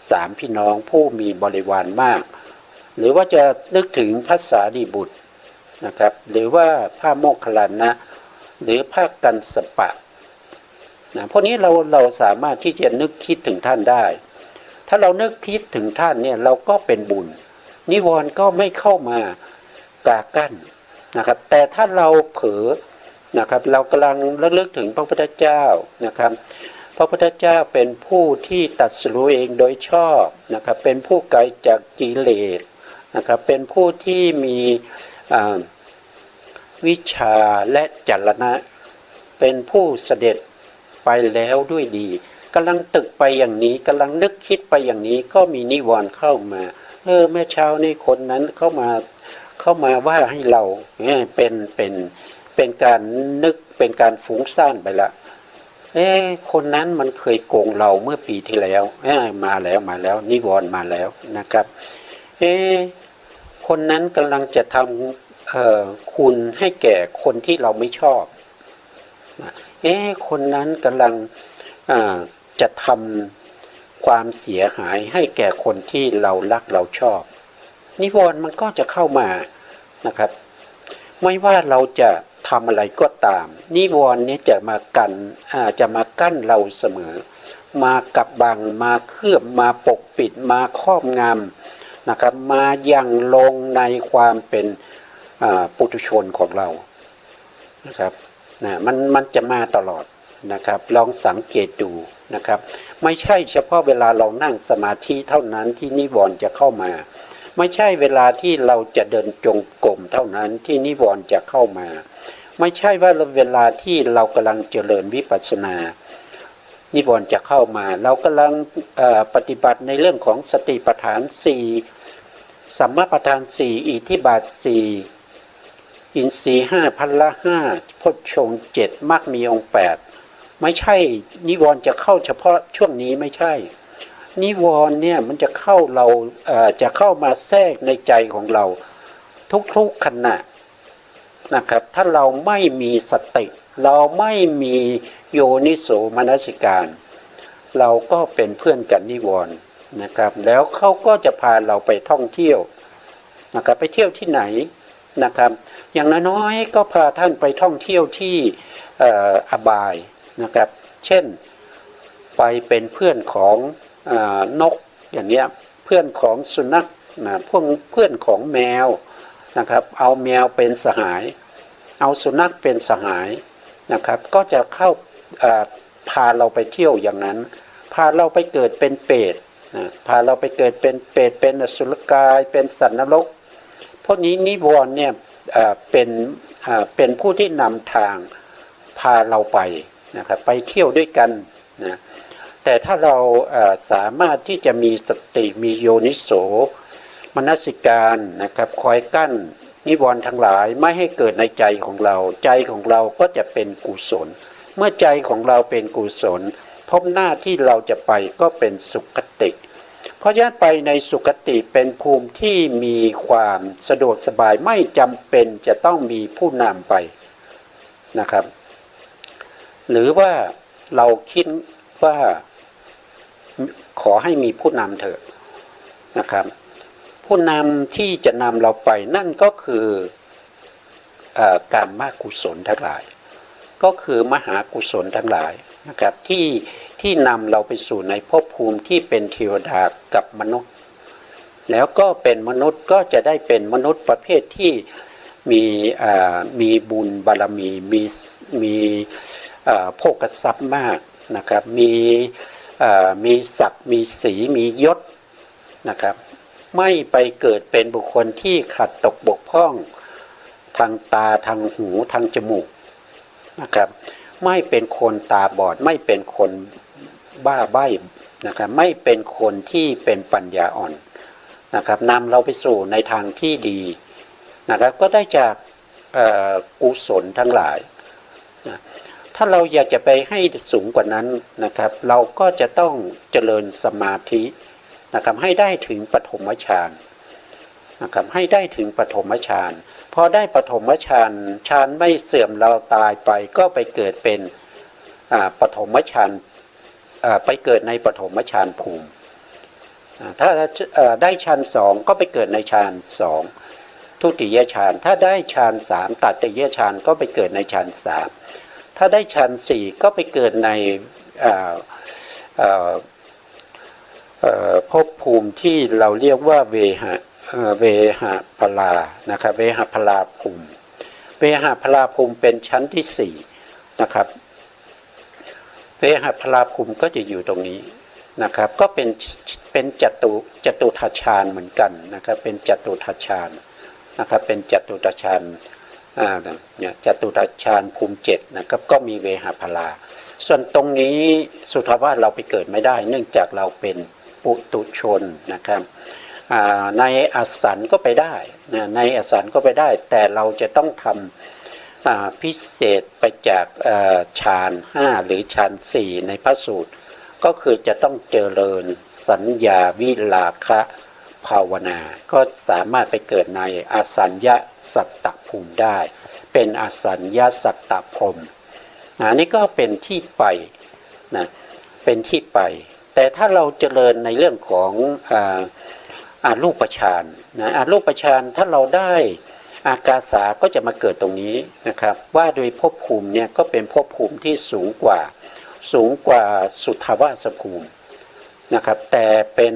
สามพี่น้องผู้มีบริวารมากหรือว่าจะนึกถึงพระสารีบุตรนะครับหรือว่าพระโมคคัลลานะหรือพระกัสสปะนะพวกนี้เราสามารถที่จะนึกคิดถึงท่านได้ถ้าเรานึกคิดถึงท่านเนี่ยเราก็เป็นบุญนิวรณ์ก็ไม่เข้ามากากั้นนะครับแต่ถ้าเราเผลอนะครับเรากำลังระลึกถึงพระพุทธเจ้านะครับพระพุทธเจ้าเป็นผู้ที่ตรัสรู้เองโดยชอบนะครับเป็นผู้ไกลจากกิเลสนะครับเป็นผู้ที่มีวิชาและจรณะเป็นผู้เสด็จไปแล้วด้วยดีกำลังตึกไปอย่างนี้กำลังนึกคิดไปอย่างนี้ก็มีนิวรณ์เข้ามาแม่เช้านี่คนนั้นเข้ามาว่าให้เราเป็นการนึกเป็นการฟุ้งซ่านไปละคนนั้นมันเคยโกงเราเมื่อปีที่แล้วมาแล้วนิวรณ์มาแล้วนะครับคนนั้นกำลังจะทำคุณให้แก่คนที่เราไม่ชอบคนนั้นกำลังจะทำความเสียหายให้แก่คนที่เรารักเราชอบนิวรณ์มันก็จะเข้ามานะครับไม่ว่าเราจะทำอะไรก็ตามนิวรณ์นี้จะมากั้นเราเสมอมากับบังมาเคลือบมาปกปิดมาครอบงำนะครับมายังลงในความเป็นปุถุชนของเรานะครับมันจะมาตลอดนะครับลองสังเกตดูนะครับไม่ใช่เฉพาะเวลาเรานั่งสมาธิเท่านั้นที่นิวรณ์จะเข้ามาไม่ใช่เวลาที่เราจะเดินจงกรมเท่านั้นที่นิวรณ์จะเข้ามาไม่ใช่ว่าเวลาที่เรากำลังเจริญวิปัสสนานิวรณ์จะเข้ามาเรากำลังปฏิบัติในเรื่องของสติปัฏฐาน4สัมมาปัฏฐาน4อิทธิบาท4อินทรีย์5พละ5โพชฌงค์7มรรคมีองค์8ไม่ใช่นิวรณ์จะเข้าเฉพาะช่วงนี้ไม่ใช่นิวรณ์เนี่ยมันจะเข้าจะเข้ามาแทรกในใจของเราทุกๆขณะ นะครับถ้าเราไม่มีสติเราไม่มีโยนิโสมนสิการเราก็เป็นเพื่อนกันนิวรณ์นะครับแล้วเขาก็จะพาเราไปท่องเที่ยวนะครับไปเที่ยวที่ไหนนะครับอย่างน้อยๆก็พาท่านไปท่องเที่ยวที่อบายนะครับเช่นไปเป็นเพื่อนของนกอย่างเนี้ยเพื่อนของสุนัขนะเพื่อนของแมวนะครับเอาแมวเป็นสหายเอาสุนัขเป็นสหายนะครับก็จะเข้าพาเราไปเที่ยวอย่างนั้นพาเราไปเกิดเป็นเปรตพาเราไปเกิดเป็นเปรตเป็นอสุรกายเป็นสัตว์นรกพวกนี้นิวรณ์เนี่ยเป็นผู้ที่นำทางพาเราไปนะครับไปเที่ยวด้วยกันนะแต่ถ้าเราสามารถที่จะมีสติมีโยนิโสมนสิการนะครับคอยกั้นนิวรณ์ทั้งหลายไม่ให้เกิดในใจของเราใจของเราก็จะเป็นกุศลเมื่อใจของเราเป็นกุศลพบหน้าที่เราจะไปก็เป็นสุคติเพราะฉะนั้นไปในสุคติเป็นภูมิที่มีความสะดวกสบายไม่จำเป็นจะต้องมีผู้นำไปนะครับหรือว่าเราคิดว่าขอให้มีผู้นำเถอะนะครับผู้นำที่จะนำเราไปนั่นก็คือการมกุศลทั้งหลายก็คือมหากุศลทั้งหลายนะครับที่นำเราไปสู่ในภพภูมิที่เป็นเทวดากับมนุษย์แล้วก็เป็นมนุษย์ก็จะได้เป็นมนุษย์ประเภทที่มีบุญบารมีโภคทรัพย์มากนะครับมีศักดิ์มีสีมียศนะครับไม่ไปเกิดเป็นบุคคลที่ขัดตกบกพร่องทางตาทางหูทางจมูกนะครับไม่เป็นคนตาบอดไม่เป็นคนบ้าใบ้นะครับไม่เป็นคนที่เป็นปัญญาอ่อนนะครับนำเราไปสู่ในทางที่ดีนะครับก็ได้จากกุศลทั้งหลายนะถ้าเราอยากจะไปให้สูงกว่านั้นนะครับเราก็จะต้องเจริญสมาธินะครับให้ได้ถึงปฐมฌานนะครับให้ได้ถึงปฐมฌานพอได้ปฐมฌานไม่เสื่อมเราตายไปก็ไปเกิดเป็นปฐมฌานไปเกิดในปฐมฌานภูมิถ้าได้ฌานสองก็ไปเกิดในฌานสองทุติยฌานถ้าได้ฌานสามตติยฌานก็ไปเกิดในฌานสามถ้าได้ฌานสี่ก็ไปเกิดในภพภูมิที่เราเรียกว่าเวหะพลานะครับเวหะพลาภูมิเวหะพลาภูมิเป็นชั้นที่สี่นะครับเวหะพลาภูมิก็จะอยู่ตรงนี้นะครับก็เป็นจตุทัชฌานเหมือนกันนะครับเป็นจตุทัชฌานนะครับเป็นจตุทัชฌานเนี่ยจตุทัชฌานภูมิเจ็ดนะครับก็มีเวหะพลาส่วนตรงนี้สุทธาวาสเราไปเกิดไม่ได้เนื่องจากเราเป็นปุถุชนนะครับในอสันก็ไปได้นะในอสันก็ไปได้แต่เราจะต้องทำพิเศษไปจากฌาน5หรือฌาน4ในพระสูตรก็คือจะต้องเจริญสัญญาวิราคะภาวนาก็สามารถไปเกิดในอสัญญาสัตตภูมิได้เป็นอสัญญาสัตตพรหมนี่ก็เป็นที่ไปนะเป็นที่ไปแต่ถ้าเราเจริญในเรื่องของรูปฌานนะรูปฌานถ้าเราได้อากาสาก็จะมาเกิดตรงนี้นะครับว่าโดยภพภูมิเนี่ยก็เป็นภพภูมิที่สูงกว่าสุทธาวาสภูมินะครับแต่เป็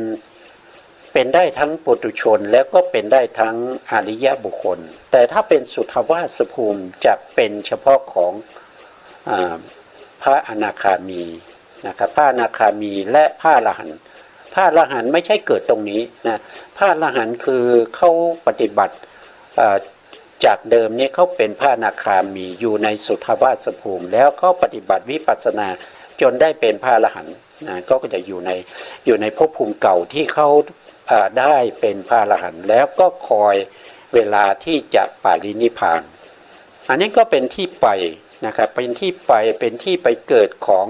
นได้ทั้งปุถุชนแล้วก็เป็นได้ทั้งอริยบุคคลแต่ถ้าเป็นสุทธาวาสภูมิจะเป็นเฉพาะของพระอนาคามีนะครับพระอนาคามีและพระอรหันต์พระอรหันต์ไม่ใช่เกิดตรงนี้นะพระอรหันต์คือเขาปฏิบัติจากเดิมนี้เขาเป็นพระอนาคามีอยู่ในสุทธาวาสภูมิแล้วเขาปฏิบัติวิปัสสนาจนได้เป็นพระอรหันต์นะก็จะอยู่ในภพภูมิเก่าที่เขาได้เป็นพระอรหันต์แล้วก็คอยเวลาที่จะปรินิพพานอันนี้ก็เป็นที่ไปนะครับเป็นที่ไปเกิดของ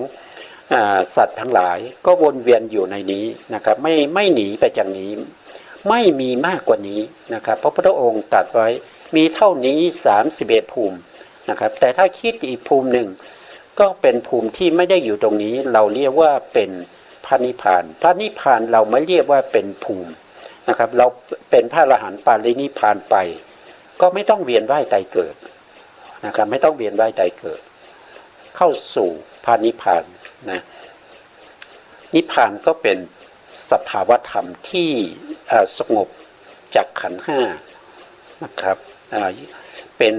สัตว์ทั้งหลายก็วนเวียนอยู่ในนี้นะครับไม่หนีไปจากนี้ไม่มีมากกว่านี้นะครับเพราะพระองค์ตรัสไว้ มีเท่านี้31ภูมินะครับแต่ถ้าคิดอีกภูมิหนึ่งก็เป็นภูมิที่ไม่ได้อยู่ตรงนี้เราเรียกว่าเป็นพระนิพพานพระนิพพานเราไม่เรียกว่าเป็นภูมินะครับเราเป็นพระอรหันต์ปารินิพพานไปก็ไม่ต้องเวียนว่ายตายเกิดนะครับไม่ต้องเวียนว่ายตายเกิดเข้าสู่พระนิพพานนะนิพพานก็เป็นสภาวธรรมที่สงบจากขันธ์ห้านะครับเป็น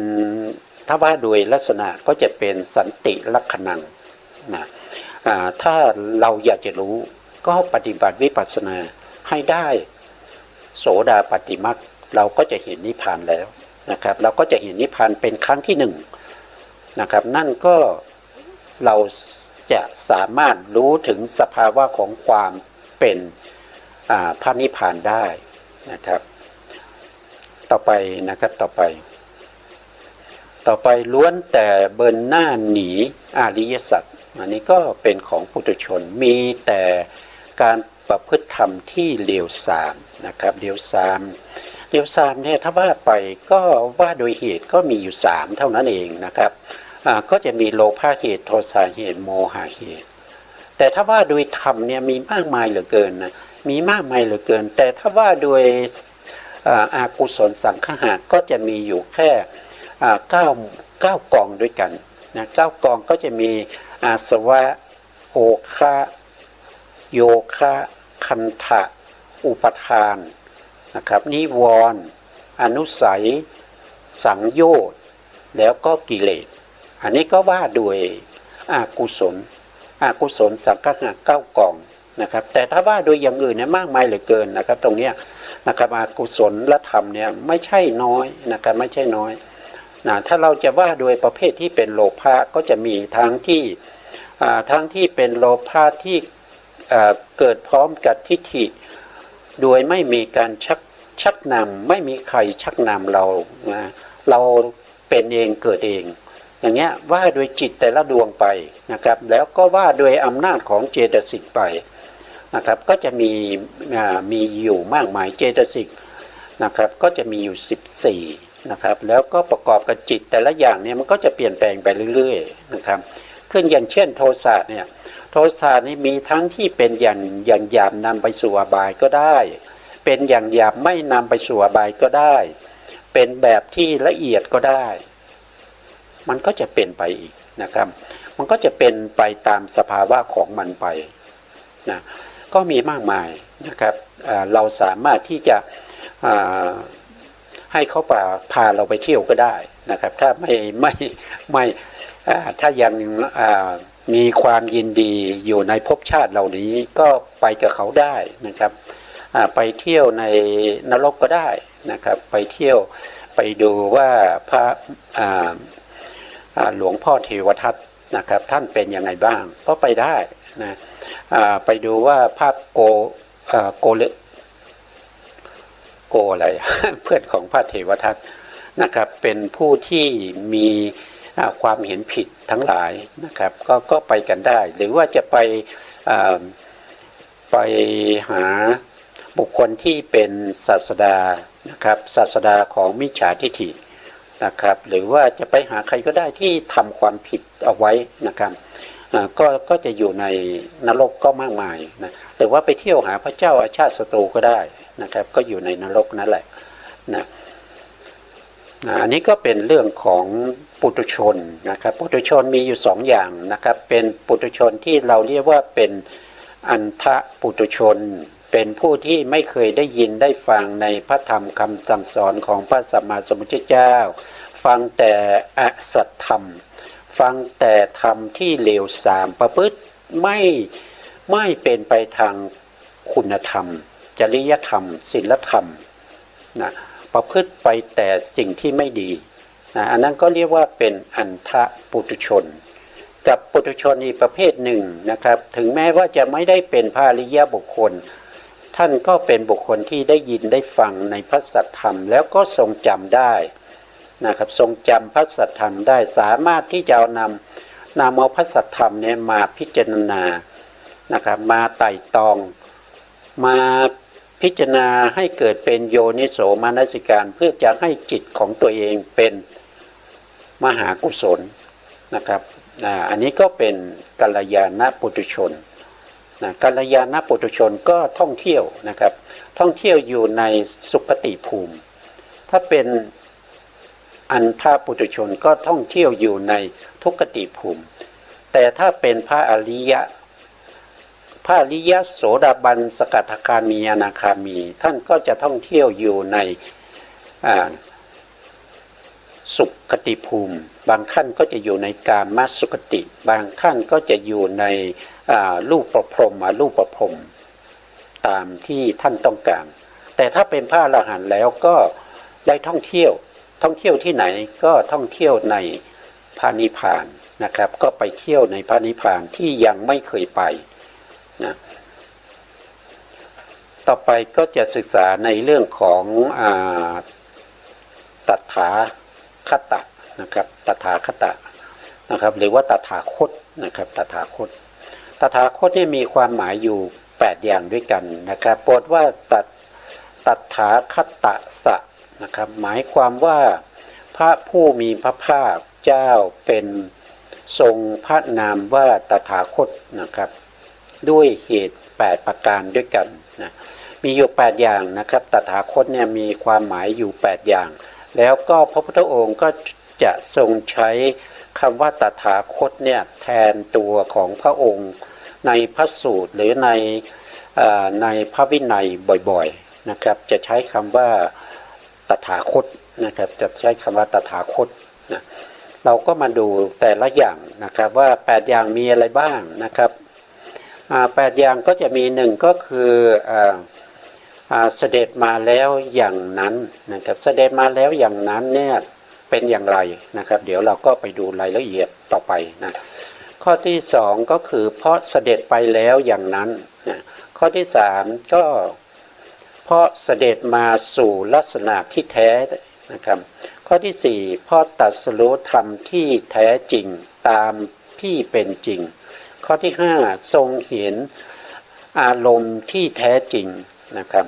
ถ้าว่าโดยลักษณะก็จะเป็นสันติลักขณังนะถ้าเราอยากจะรู้ก็ปฏิบัติวิปัสสนาให้ได้โสดาปัตติมรรคเราก็จะเห็นนิพพานแล้วนะครับเราก็จะเห็นนิพพานเป็นครั้งที่หนึ่งนะครับนั่นก็เราจะสามารถรู้ถึงสภาวะของความเป็นพระนิพพานได้นะครับต่อไปนะครับต่อไปล้วนแต่เบินหน้าหนีอริยสัจอันนี้ก็เป็นของปุถุชนมีแต่การประพฤติธรรมที่เลวทรามนะครับเลวทรามเนี่ยถ้าว่าไปก็ว่าโดยเหตุก็มีอยู่3เท่านั้นเองนะครับก็จะมีโลภะเหตุโทสะเหตุโมหะเหตุแต่ถ้าว่าโดยธรรมเนี่ยมีมากมายเหลือเกินนะมีมากมายเหลือเกินแต่ถ้าว่าโดยอากุศลสังขารก็จะมีอยู่แค่9กองด้วยกันนะ9กองก็จะมีอาสวะโอคะโยคะคันทะอุปทานนะครับนิวรณ์อนุสัยสังโยชน์แล้วก็กิเลสอันนี้ก็ว่าโดยอากุศลสังขาร9กองนะครับแต่ถ้าว่าโดยอย่างอื่นเนี่ยมากมายเหลือเกินนะครับตรงเนี้ยนะครับอกุศลและธรรมเนี่ยไม่ใช่น้อยนะครับไม่ใช่น้อยนะถ้าเราจะว่าโดยประเภทที่เป็นโลภะก็จะมีทั้งที่เป็นโลภะที่เกิดพร้อมกับทิฏฐิโดยไม่มีการชักนำไม่มีใครชักนำเรานะเราเป็นเองเกิดเองอย่างเงี้ยว่าโดยจิตแต่ละดวงไปนะครับแล้วก็ว่าโดยอำนาจของเจตสิกไปนะครับก็จะมีอยู่มากมายเจตสิกนะครับก็จะมีอยู่14นะครับแล้วก็ประกอบกับจิตแต่ละอย่างเนี่ยมันก็จะเปลี่ยนแปลงไปเรื่อยๆนะครับขึ้นอย่างเช่นโทสะเนี่ยโทสะนี่มีทั้งที่เป็นอย่างหยาบนำไปสู่อบายก็ได้เป็นอย่างหยาบไม่นำไปสู่อบายก็ได้เป็นแบบที่ละเอียดก็ได้มันก็จะเป็นไปอีกนะครับมันก็จะเป็นไปตามสภาวะของมันไปนะก็มีมากมายนะครับเราสามารถที่จะให้เขาพาเราไปเที่ยวก็ได้นะครับถ้าไม่ถ้ายังมีความยินดีอยู่ในภพชาติเหล่านี้ก็ไปกับเขาได้นะครับไปเที่ยวในนรกก็ได้นะครับไปเที่ยวไปดูว่าพระหลวงพ่อเทวทัตนะครับท่านเป็นยังไงบ้างก็ไปได้นะไปดูว่าพระโกอะไร เพื่อนของพระเทวทัตนะครับเป็นผู้ที่มีความเห็นผิดทั้งหลายนะครับก็ไปกันได้หรือว่าจะไปหาบุคคลที่เป็นศาสดานะครับศาสดาของมิจฉาทิฏฐินะครับหรือว่าจะไปหาใครก็ได้ที่ทำความผิดเอาไว้นะครับก็จะอยู่ในนรกก็มากมายนะหรือว่าไปเที่ยวหาพระเจ้าอาชาติศัตรูก็ได้นะครับก็อยู่ในนรกนั่นแหละนะอันนี้ก็เป็นเรื่องของปุถุชนนะครับปุถุชนมีอยู่2อย่างนะครับเป็นปุถุชนที่เราเรียกว่าเป็นอันทะปุถุชนเป็นผู้ที่ไม่เคยได้ยินได้ฟังในพระธรรมคำสั่งสอนของพระสัมมาสัมพุทธเจ้าฟังแต่อสัตธรรมฟังแต่ธรรมที่เลวทรามประพฤติไม่เป็นไปทางคุณธรรมจริยธรรมศีลธรรมนะประพฤติไปแต่สิ่งที่ไม่ดีนะอันนั้นก็เรียกว่าเป็นอันทะปุถุชนกับปุถุชนอีกประเภทหนึ่งนะครับถึงแม้ว่าจะไม่ได้เป็นพระอริยบุคคลท่านก็เป็นบุคคลที่ได้ยินได้ฟังในพระสัทธรรมแล้วก็ทรงจำได้นะครับทรงจำพระสัทธรรมได้สามารถที่จะนำเอาพระสัทธรรมเนี่ยมาพิจารณานะครับมาไต่ตองมา พิจารณาให้เกิดเป็นโยนิโสมนสิการเพื่อจะให้จิตของตัวเองเป็นมหากุศลนะครับอันนี้ก็เป็นกัลยาณปุถุชนกัลยาณปุถุชนก็ท่องเที่ยวนะครับท่องเที่ยวอยู่ในสุคติภูมิถ้าเป็นอันธปุถุชนก็ท่องเที่ยวอยู่ในทุกขติภูมิแต่ถ้าเป็นพระอริยะโสดาบันสกทาคามีอนาคามีท่านก็จะท่องเที่ยวอยู่ในสุขติภูมิบางท่านก็จะอยู่ในกามสุขติบางท่านก็จะอยู่ในรูปประพรหมรูปประพรหมตามที่ท่านต้องการแต่ถ้าเป็นพระอรหันต์แล้วก็ได้ท่องเที่ยวที่ไหนก็ท่องเที่ยวในพระนิพพานนะครับก็ไปเที่ยวในพระนิพพานที่ยังไม่เคยไปนะต่อไปก็จะศึกษาในเรื่องของตถาคตนะครับตถาคตนะครับหรือว่าตถาคตนะครับตถาคตนี่มีความหมายอยู่8อย่างด้วยกันนะครับโปรดว่าตถาคตสะนะครับหมายความว่าพระผู้มีพระภาคเจ้าเป็นทรงพระนามว่าตถาคตนะครับด้วยเหตุ8ประการด้วยกันนะมีอยู่8อย่างนะครับตถาคตเนี่ยมีความหมายอยู่8อย่างแล้วก็พระพุทธองค์ก็จะทรงใช้คำว่าตถาคตเนี่ยแทนตัวของพระองค์ในพระสูตรหรือในพระวินัยบ่อยๆนะครับจะใช้คำว่าตถาคตนะครับจะใช้คำว่าตถาคตนะเราก็มาดูแต่ละอย่างนะครับว่า8อย่างมีอะไรบ้างนะครับ8อย่างก็จะมี1ก็คือเสด็จมาแล้วอย่างนั้นนะครับเสด็จมาแล้วอย่างนั้นเนี่ยเป็นอย่างไรนะครับเดี๋ยวเราก็ไปดูรายละเอียดต่อไปนะข้อที่2ก็คือเพราะเสด็จไปแล้วอย่างนั้นนะข้อที่3ก็เพราะเสด็จมาสู่ลักษณะที่แท้นะครับข้อที่4เพราะตรัสรู้ธรรมที่แท้จริงตามที่เป็นจริงข้อที่5ทรงเห็นอารมณ์ที่แท้จริงนะครับ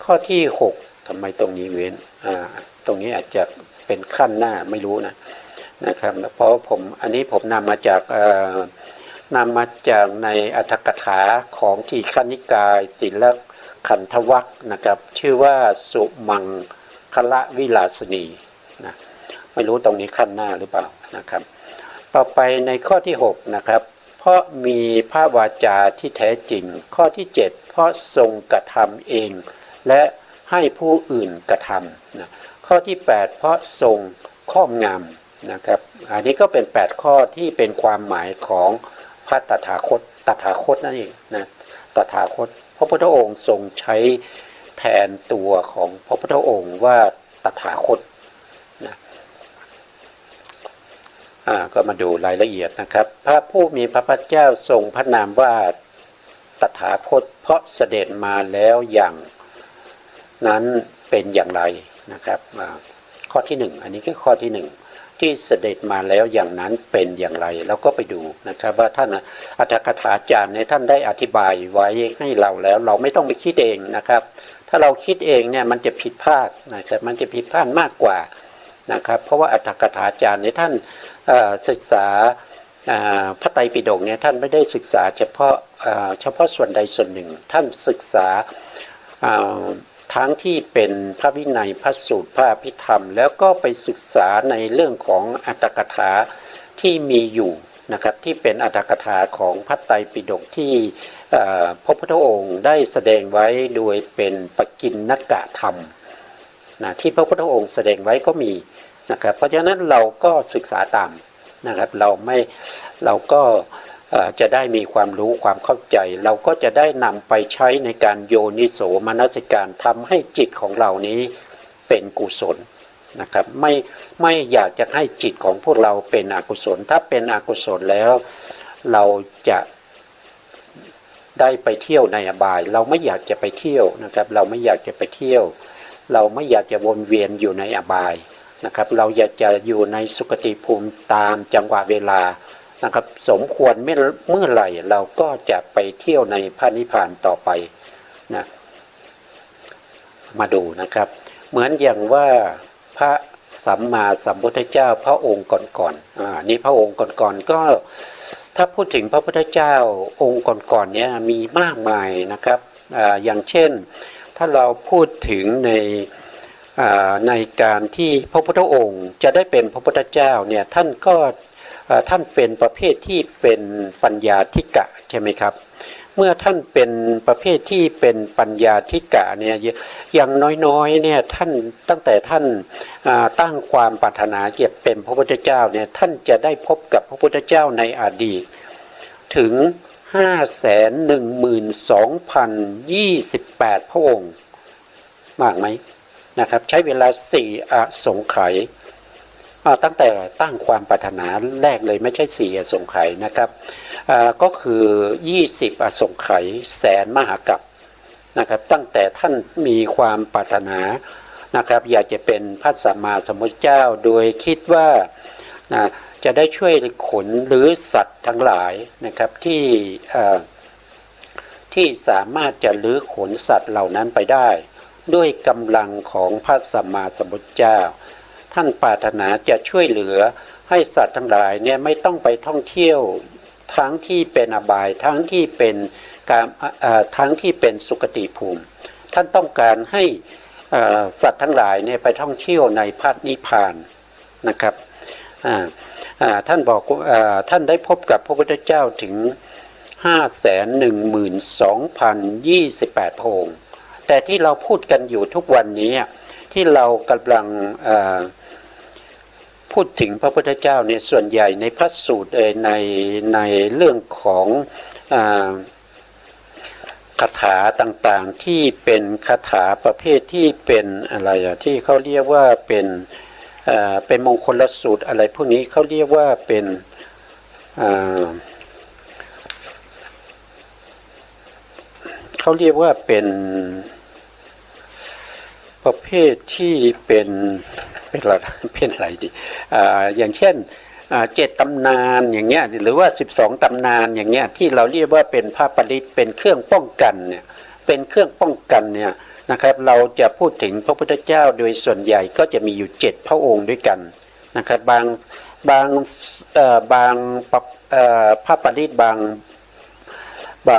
ข้อที่6ทำไมตรงนี้เว้นตรงนี้อาจจะเป็นขั้นหน้าไม่รู้นะครับเพราะอันนี้ผมนำมาจากในอรรถกถาของทีฆนิกายศิลขันธวรรคนะครับชื่อว่าสุมังคละวิลาสนีนะไม่รู้ตรงนี้ขั้นหน้าหรือเปล่านะครับต่อไปในข้อที่6นะครับเพราะมีพระวาจาที่แท้จริงข้อที่7เพราะทรงกระทำเองและให้ผู้อื่นกระทำนะข้อที่8เพราะทรงครอบงำนะครับอันนี้ก็เป็น8ข้อที่เป็นความหมายของพระตถาคตนั่นเองนะตถาคตพระพุทธองค์ทรงใช้แทนตัวของพระพุทธองค์ว่าตถาคตนะก็มาดูรายละเอียดนะครับพระผู้มีพระภาคเจ้าทรงพระนามว่าตถาคตเพราะเสด็จมาแล้วอย่างนั้นเป็นอย่างไรนะครับข้อที่1อันนี้คือข้อที่1ที่เสด็จมาแล้วอย่างนั้นเป็นอย่างไรเราก็ไปดูนะครับว่าท่านอัตถกถาจารย์เนี่ยท่านได้อธิบายไว้ให้เราแล้วเราไม่ต้องไปคิดเองนะครับถ้าเราคิดเองเนี่ยมันจะผิดพลาดนะครับมันจะผิดพลาดมากกว่านะครับเพราะว่าอัตถกถาจารย์เนี่ยท่านศึกษาพระไตรปิฎกเนี่ยท่านไม่ได้ศึกษาเฉพาะส่วนใดส่วนหนึ่งท่านศึกษาทั้งที่เป็นพระวินัยพระสูตรพระอภิธรรมแล้วก็ไปศึกษาในเรื่องของอัตถกถาที่มีอยู่นะครับที่เป็นอัตถกถาของพระไตรปิฎกที่พระพุทธองค์ได้แสดงไว้โดยเป็นปกิณณกธรรมนะที่พระพุทธองค์แสดงไว้ก็มีนะครับเพราะฉะนั้นเราก็ศึกษาตามนะครับเราก็จะได้มีความรู้ความเข้าใจเราก็จะได้นำไปใช้ในการโยนิโสมนสิการทำให้จิตของเรานี้เป็นกุศลนะครับไม่อยากจะให้จิตของพวกเราเป็นอกุศลถ้าเป็นอกุศลแล้วเราจะได้ไปเที่ยวในอบายเราไม่อยากจะไปเที่ยวนะครับเราไม่อยากจะไปเที่ยวเราไม่อยากจะวนเวียนอยู่ในอบายนะครับเราอยากจะอยู่ในสุคติภูมิตามจังหวะเวลานะครับสมควรเมื่อไหร่เราก็จะไปเที่ยวในพระนิพพานต่อไปนะ มาดูนะครับเหมือนอย่างว่าพระสัมมาสัมพุทธเจ้าพระองค์ก่อนๆนี่พระองค์ก่อนๆก็ถ้าพูดถึงพระพุทธเจ้าองค์ก่อนๆเนี่ยมีมากมายนะครับอย่างเช่นถ้าเราพูดถึงในการที่พระพุทธองค์จะได้เป็นพระพุทธเจ้าเนี่ยท่านก็ท่านเป็นประเภทที่เป็นปัญญาธิกะใช่ไหมครับเมื่อท่านเป็นประเภทที่เป็นปัญญาธิกะเนี่ยอย่างน้อยๆเนี่ยท่านตั้งแต่ท่านตั้งความปรารถนาจะเป็นพระพุทธเจ้าเนี่ยท่านจะได้พบกับพระพุทธเจ้าในอดีตถึง 512,028 พระองค์มากไหมนะครับใช้เวลา4อสงไขยตั้งแต่ตั้งความปรารถนาแรกเลยไม่ใช่4อสงไขยนะครับก็คือ20อสงไขยแสนมหากัปนะครับตั้งแต่ท่านมีความปรารถนานะครับอยากจะเป็นพระสัมมาสัมพุทธเจ้าโดยคิดว่าจะได้ช่วยขนหรือสัตว์ทั้งหลายนะครับที่สามารถจะลื้อขนสัตว์เหล่านั้นไปได้ด้วยกำลังของพระสัมมาสัมพุทธเจ้าท่านปรารถนาจะช่วยเหลือให้สัตว์ทั้งหลายเนี่ยไม่ต้องไปท่องเที่ยวทั้งที่เป็นอบายทั้งที่เป็นทั้งที่เป็นสุคติภูมิท่านต้องการให้สัตว์ทั้งหลายเนี่ยไปท่องเที่ยวในพระนิพพานนะครับท่านบอกท่านได้พบกับพระพุทธเจ้าถึง 512,028 พระองค์แต่ที่เราพูดกันอยู่ทุกวันนี้ที่เรากำลังพูดถึงพระพุทธเจ้าเนี่ยส่วนใหญ่ในพระสูตรในเรื่องของคาถาต่างๆที่เป็นคาถาประเภทที่เป็นอะไรที่เขาเรียกว่าเป็นมงคลสูตรอะไรพวกนี้เขาเรียกว่าเป็นเขาเรียกว่าเป็นประเภทที่เป็นอะไรดีอย่างเช่น7 ตำนานอย่างเงี้ยหรือว่า12 ตำนานอย่างเงี้ยที่เราเรียกว่าเป็นพระปริตเป็นเครื่องป้องกันเนี่ยเป็นเครื่องป้องกันเนี่ยนะครับเราจะพูดถึงพระพุทธเจ้าโดยส่วนใหญ่ก็จะมีอยู่7 พระองค์ด้วยกันนะครับบางพระปริตบา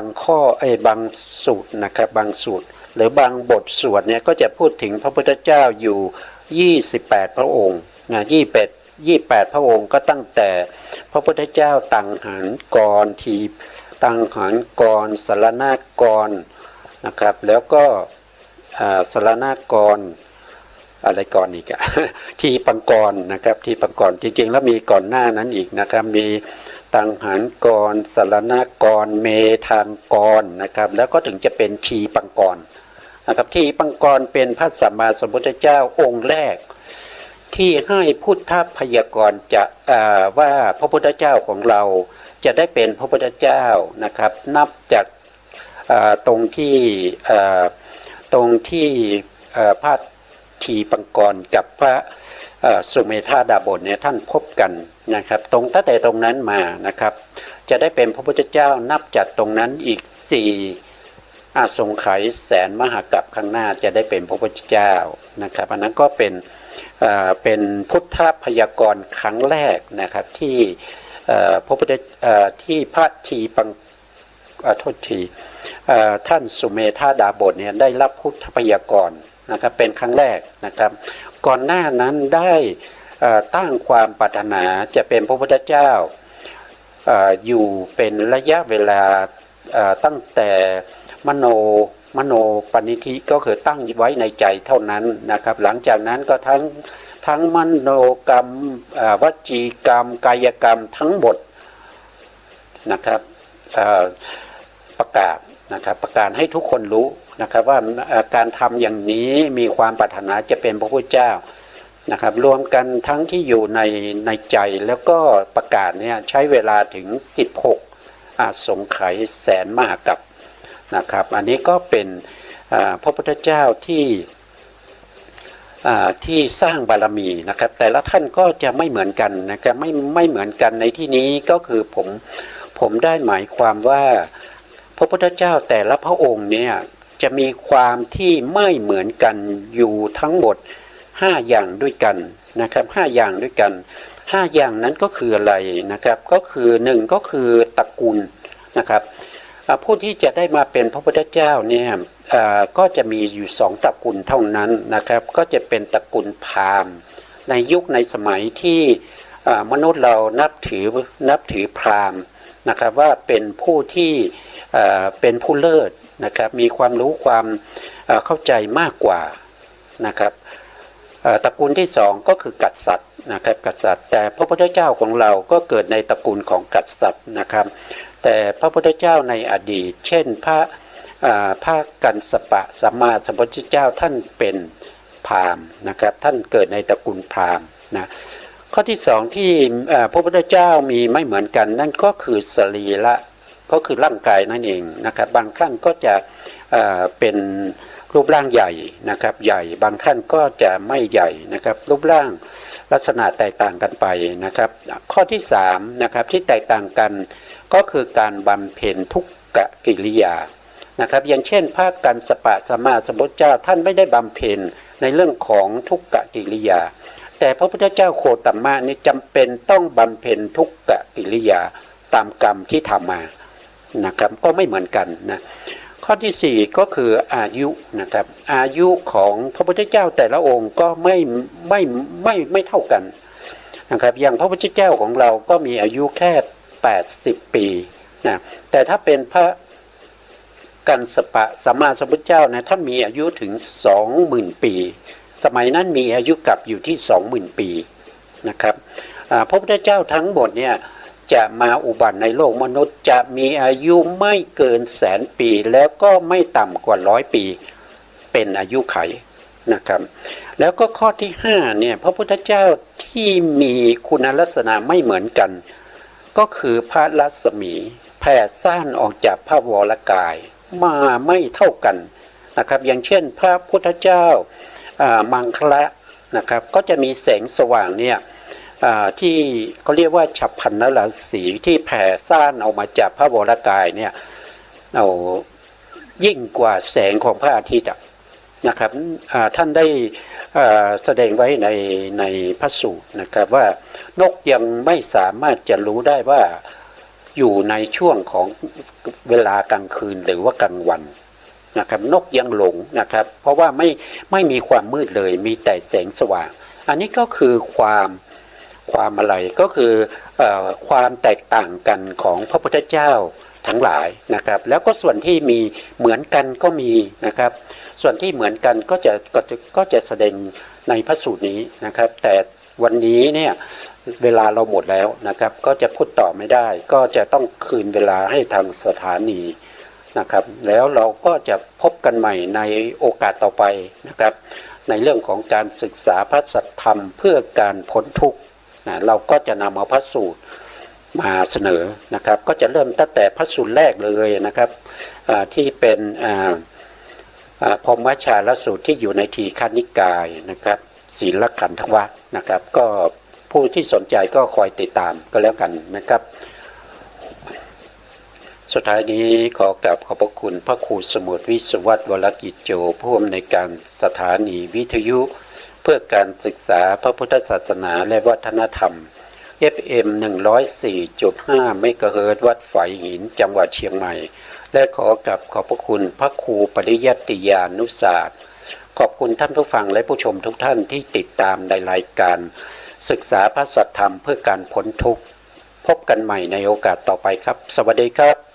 งข้อบางสูตรนะครับบางสูตรหรือบางบทสวดเนี่ยก็จะพูดถึงพระพุทธเจ้าอยู่28 พระองค์นะ28 พระองค์ก็ตั้งแต่พระพุทธเจ้าตังหารกรทีตังหารกรสรณากรนะครับแล้วก็สรณากรอะไรก่อนอีกทีปังกรนะครับทีปังกรจริงๆแล้วมีก่อนหน้านั้นอีกนะครับมีตังหารกรสรณากรเมธานกรนะครับแล้วก็ถึงจะเป็นทีปังกรนะครับทีปังกรเป็นพระสัมมาสัมพุทธเจ้าองค์แรกที่ให้พุทธพยากรณ์จะว่าพระพุทธเจ้าของเราจะได้เป็นพระพุทธเจ้านะครับนับจากตรงที่พระทีปังกรกับพระสุเมธาดาบทเนี่ยท่านพบกันนะครับตั้งแต่ตรงนั้นมานะครับจะได้เป็นพระพุทธเจ้านับจากตรงนั้นอีก4 อสงไขยแสนมหากัปข้างหน้าจะได้เป็นพระพุทธเจ้านะครับอันนั้นก็เป็นพุทธพยากรณ์ครั้งแรกนะครับที่พระพุทธที่พระทีปังท่านสุเมธาดาบทเนี่ยได้รับพุทธพยากรณ์นะครับเป็นครั้งแรกนะครับก่อนหน้านั้นได้ตั้งความปรารถนาจะเป็นพระพุทธเจ้าอยู่เป็นระยะเวลาตั้งแต่มโนปณิธิก็คือตั้งไว้ในใจเท่านั้นนะครับหลังจากนั้นก็ทั้งมโนกรรมวจีกรรมกายกรรมทั้งหมดนะครับประกาศให้ทุกคนรู้นะครับว่าการทำอย่างนี้มีความปรารถนาจะเป็นพระพุทธเจ้านะครับรวมกันทั้งที่อยู่ในใจแล้วก็ประกาศเนี่ยใช้เวลาถึง16 อสงไขยแสนมหากัปนะครับอันนี้ก็เป็นพระพุทธเจ้าที่สร้างบารมีนะครับแต่ละท่านก็จะไม่เหมือนกันนะครับไม่เหมือนกันในที่นี้ก็คือผมได้หมายความว่าพระพุทธเจ้าแต่ละพระองค์เนี่ยจ จะมีความที่ไม่เหมือนกันอยู่ทั้งหมด5อย่างด้วยกันนะครับ5อย่างด้วยกัน5อย่างนั้นก็คืออะไรนะครับก็คือ1ก็คือตระกูลนะครับผู้ที่จะได้มาเป็นพระพุทธเจ้าเนี่ยก็จะมีอยู่2ตระกูลเท่านั้นนะครับก็จะเป็นตระกูลพราหมณ์ในยุคในสมัยที่มนุษย์เรานับถือพราหมณ์นะครับว่าเป็นผู้ที่เป็นผู้เลิศนะครับมีความรู้ความเข้าใจมากกว่านะครับตระกูลที่2ก็คือกษัตริย์นะครับกษัตริย์แต่พระพุทธเจ้าของเราก็เกิดในตระกูลของกษัตริย์นะครับแต่พระพุทธเจ้าในอดีตเช่นพระกัสสปะสัมมาสัมพุทธเจ้าท่านเป็นพราหมณ์นะครับท่านเกิดในตระกูลพราหมณ์นะข้อที่2ที่พระพุทธเจ้ามีไม่เหมือนกันนั่นก็คือสรีระก็คือร่างกายนั่นเองนะครับบางท่านก็จะเป็นรูปร่างใหญ่นะครับใหญ่บางท่านก็จะไม่ใหญ่นะครับรูปร่างลักษณะแตกต่างกันไปนะครับข้อที่3นะครับที่แตกต่างกันก็คือการบำเพ็ญทุกขกิริยานะครับอย่างเช่นพระกัสสปะสัมมาสัมพุทธเจ้าท่านไม่ได้บำเพ็ญในเรื่องของทุกขกิริยาแต่พระพุทธเจ้าโคตมะนี่จำเป็นต้องบำเพ็ญทุกขกิริยาตามกรรมที่ทำมานะครับก็ไม่เหมือนกันนะข้อที่4ก็คืออายุนะครับอายุของพระพุทธเจ้าแต่ละองค์ก็ไม่เท่ากันนะครับอย่างพระพุทธเจ้าของเราก็มีอายุแค่80ปีนะแต่ถ้าเป็นพระกัสสปะสัมมาสัมพุทธเจ้านะท่านมีอายุถึง 20,000 ปีสมัยนั้นมีอายุกับอยู่ที่ 20,000 ปีนะครับพระพุทธเจ้าทั้งหมดเนี่ยจะมาอุบัติในโลกมนุษย์จะมีอายุไม่เกิน100,000 ปีแล้วก็ไม่ต่ำกว่า100 ปีเป็นอายุไขนะครับแล้วก็ข้อที่5เนี่ยพระพุทธเจ้าที่มีคุณลักษณะไม่เหมือนกันก็คือพระรัศมีแผ่ซ่านออกจากพระวรกายมาไม่เท่ากันนะครับอย่างเช่นพระพุทธเจ้ามังคละนะครับก็จะมีแสงสว่างเนี่ยที่เขาเรียกว่าฉัพพรรณราศีที่แผ่ซ่านออกมาจากพระวรกายเนี่ยยิ่งกว่าแสงของพระอาทิตย์นะครับท่านได้แสดงไว้ในพระสูตรนะครับว่านกยังไม่สามารถจะรู้ได้ว่าอยู่ในช่วงของเวลากลางคืนหรือว่ากลางวันนะครับนกยังหลงนะครับเพราะว่าไม่มีความมืดเลยมีแต่แสงสว่างอันนี้ก็คือความอะไรก็คือความแตกต่างกันของพระพุทธเจ้าทั้งหลายนะครับแล้วก็ส่วนที่มีเหมือนกันก็มีนะครับส่วนที่เหมือนกันก็จะแสดงในพระสูตรนี้นะครับแต่วันนี้เนี่ยเวลาเราหมดแล้วนะครับก็จะพูดต่อไม่ได้ก็จะต้องคืนเวลาให้ทางสถานีนะครับแล้วเราก็จะพบกันใหม่ในโอกาสต่อไปนะครับในเรื่องของการศึกษาพระสัทธรรมเพื่อการพ้นทุกข์นะเราก็จะนำเอาพระสูตรมาเสนอนะครับก็จะเริ่มตั้งแต่พระสูตรแรกเลยนะครับที่เป็นพรหมวิชารสูตรที่อยู่ในทีฆนิกายนะครับศีลขันธวรรคนะครับก็ผู้ที่สนใจก็คอยติดตามก็แล้วกันนะครับสุดท้ายนี้ขอกราบขอบพระคุณพระครูสมุทรวิศวัตรวรกิจโจผู้อำนวยการสถานีวิทยุเพื่อการศึกษาพระพุทธศาสนาและวัฒนธรรม FM 104.5 เมกะเฮิรตซ์วัดฝายหินจังหวัดเชียงใหม่และขอกราบขอบพระคุณพระครูปริยัติยานุศาสตร์ขอบคุณท่านผู้ฟังและผู้ชมทุกท่านที่ติดตามในรายการศึกษาพระสัทธรรมเพื่อการพ้นทุกข์พบกันใหม่ในโอกาสต่อไปครับสวัสดีครับ